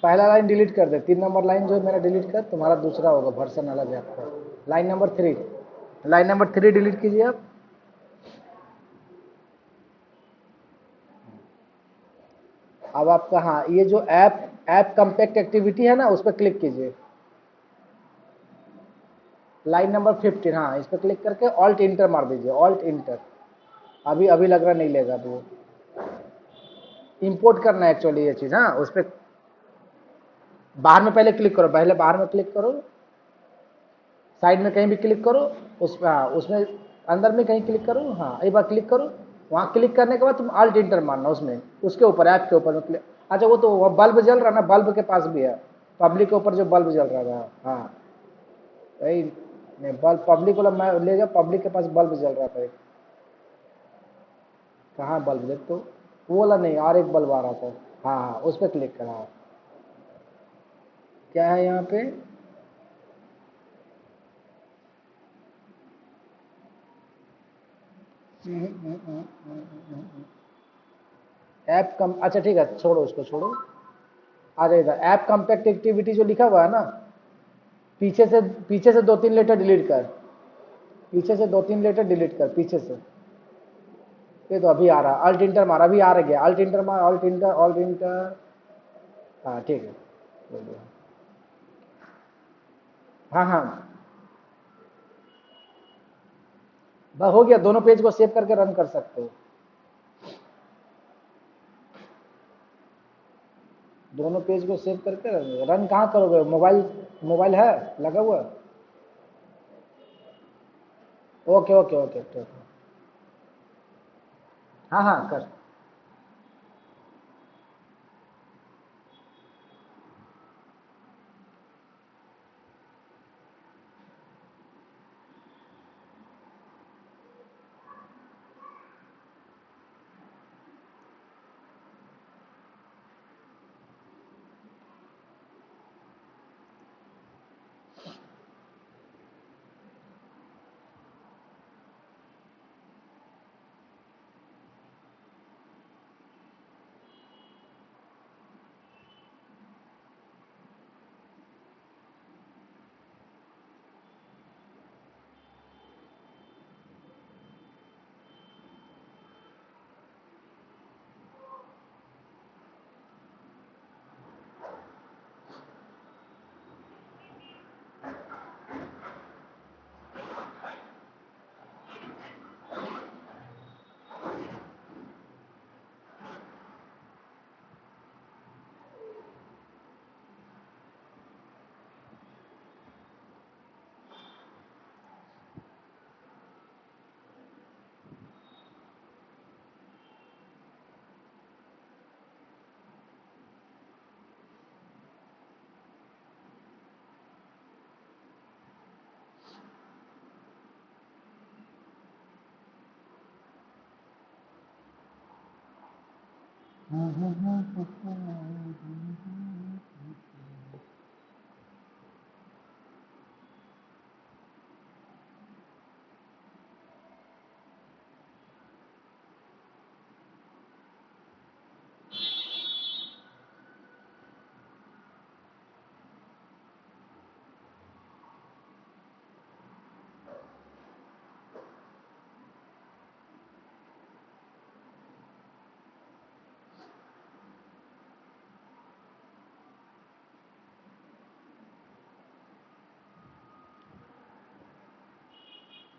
पहला लाइन डिलीट कर दे, 3 नंबर लाइन जो है मेरा डिलीट कर, तुम्हारा दूसरा होगा वर्सन अलग है आपका, line number 3, line number 3 delete कीजिए आप। अब आपका हाँ ये जो ऐप कम्पैक्ट एक्टिविटी है ना, उस पर क्लिक कीजिए, लाइन नंबर 15, हाँ इस पर क्लिक करके ऑल्ट इंटर मार दीजिए, ऑल्ट इंटर, अभी अभी लग रहा नहीं लेगा, अभी वो इंपोर्ट करना है एक्चुअली ये चीज, हाँ उस पर बाहर में पहले क्लिक करो, पहले बाहर में क्लिक करो, साइड में कहीं भी क्लिक करो, उस हाँ उसमें अंदर में कहीं क्लिक करो, हाँ एक बार क्लिक करो, वहां क्लिक करने के बाद तुम अल्ट इंटर मारना उसमें, उसके ऊपर ऐप के ऊपर में क्लिक, अच्छा वो तो बल्ब जल रहा ना, बल्ब के पास भी है, पब्लिक के ऊपर जो बल्ब जल रहा था, हाँ वही, नहीं बल्ब पब्लिक वाला मैं ले जा, पब्लिक के पास बल्ब जल रहा था एक, कहाँ बल्ब देख तो, वो वाला नहीं और एक बल्ब आ रहा था, हाँ हाँ उस पर क्लिक करा, क्या है यहाँ पे, ऐप कम, अच्छा ठीक है छोड़ो उसको छोड़ो, आ जाएगा ऐप कम्पैक्ट एक्टिविटी जो लिखा हुआ है ना, पीछे से 2-3 लेटर डिलीट कर, पीछे से 2-3 लेटर डिलीट कर पीछे से, ये तो अभी आ रहा, अल्ट इंटर मार, अभी आ रहा गया, अल्ट इंटर मार, अल्ट इंटर, अल्ट इंटर, हाँ ठीक है, हाँ हाँ बस हो गया, दोनों पेज को सेव करके रन कर सकते हो, दोनों पेज को सेव करके रन कहाँ करोगे, मोबाइल, मोबाइल है लगा हुआ, ओके ओके ओके ठीक है, हाँ हाँ कर,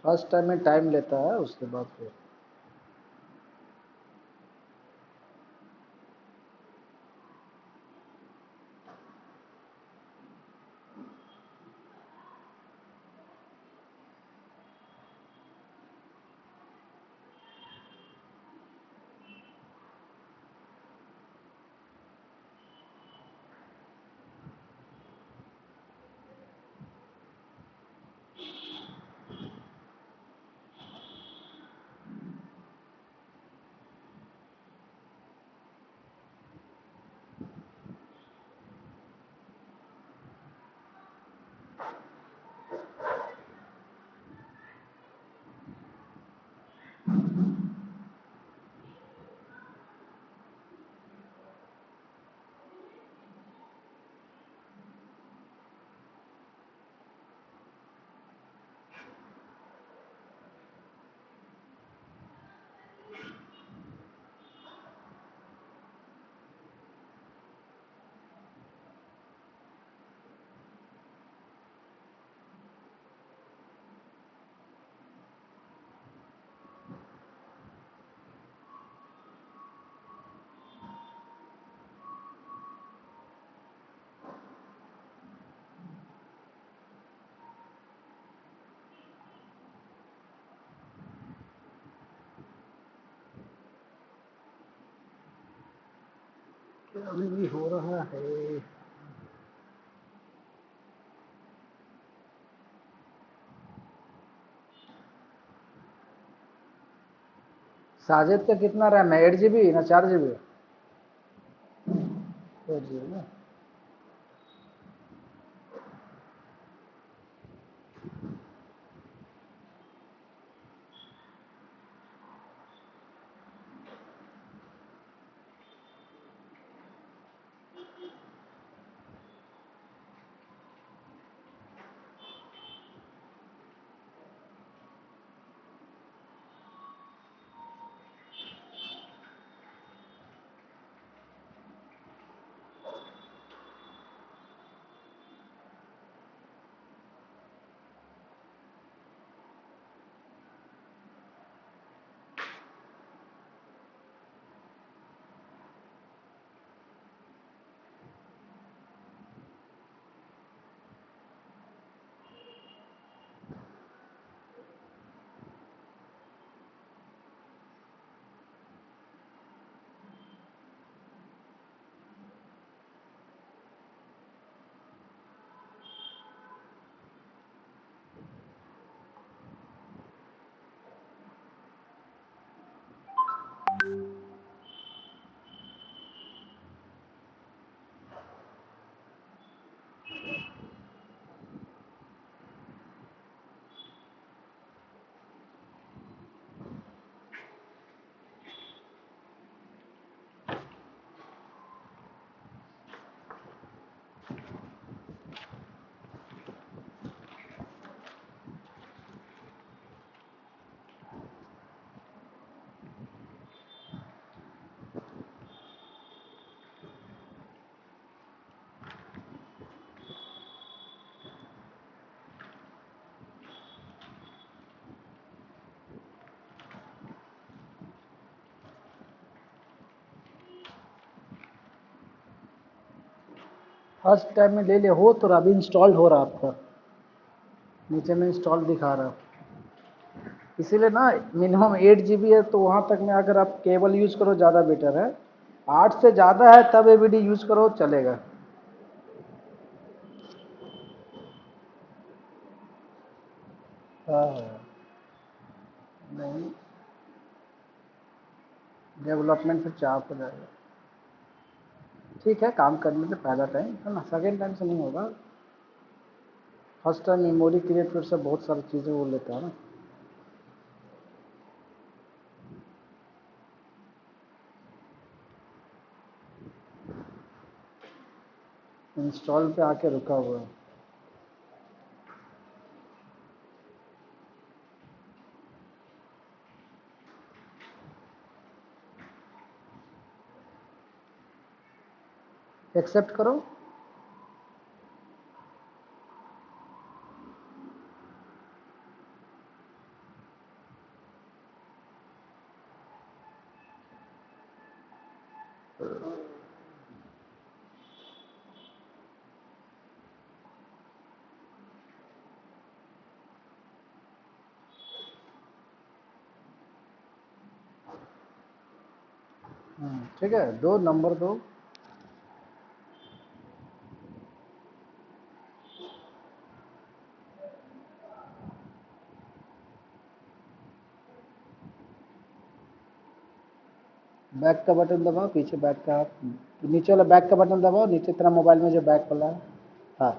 फर्स्ट टाइम में टाइम लेता है, उसके बाद फिर अभी भी हो रहा है। साजिद का कितना रैम है, 8 GB ना 4 GB? 8 GB ना। फर्स्ट टाइम में ले ले, हो तो रहा, अभी इंस्टॉल्ड हो रहा आपका, नीचे में इंस्टॉल दिखा रहा। इसीलिए ना मिनिमम 8 GB है, तो वहाँ तक में अगर आप केबल यूज़ करो ज़्यादा बेटर है। 8 से ज़्यादा है तब एवीडी यूज़ करो, चलेगा। हाँ हाँ। नहीं, डेवलपमेंट फिर चाप हो जाएगा। ठीक है, काम करने से पहला टाइम है ना, सेकेंड टाइम से नहीं होगा। फर्स्ट टाइम मेमोरी क्रिएट फिर से बहुत सारी चीज़ें वो लेता है ना। इंस्टॉल पे आके रुका हुआ है। एक्सेप्ट करो। ठीक है, दो नंबर दो। बैक का बटन दबाओ, पीछे बैक का, नीचे वाला बैक का बटन दबाओ, नीचे तेरा मोबाइल में जो बैक वाला है। हाँ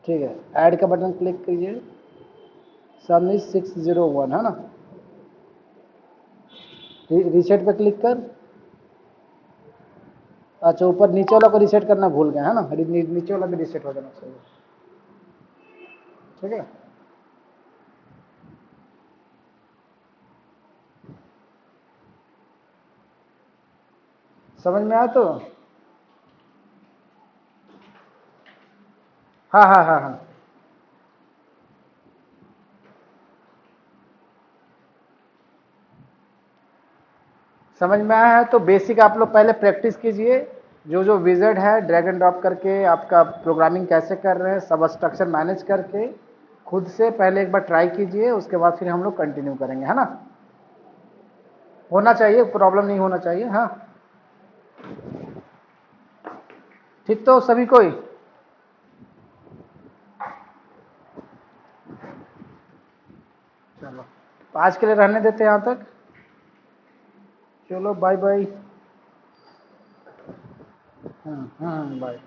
ठीक है, ऐड का बटन क्लिक कीजिए। सन इज 601 है ना। रीसेट पे क्लिक कर। अच्छा, ऊपर नीचे वाला को रीसेट करना भूल गए है ना, नीचे वाला भी रीसेट हो जाना चाहिए। ठीक है, समझ में आया तो। हाँ हाँ हाँ हाँ, समझ में आया है तो बेसिक आप लोग पहले प्रैक्टिस कीजिए। जो जो विज़ार्ड है ड्रैग एंड ड्रॉप करके आपका प्रोग्रामिंग कैसे कर रहे हैं, सब स्ट्रक्चर मैनेज करके खुद से पहले एक बार ट्राई कीजिए, उसके बाद फिर हम लोग कंटिन्यू करेंगे, है ना। होना चाहिए, प्रॉब्लम नहीं होना चाहिए। हाँ ठीक, तो सभी कोई। चलो, तो आज के लिए रहने देते हैं यहाँ तक। चलो बाय बाय। बाय।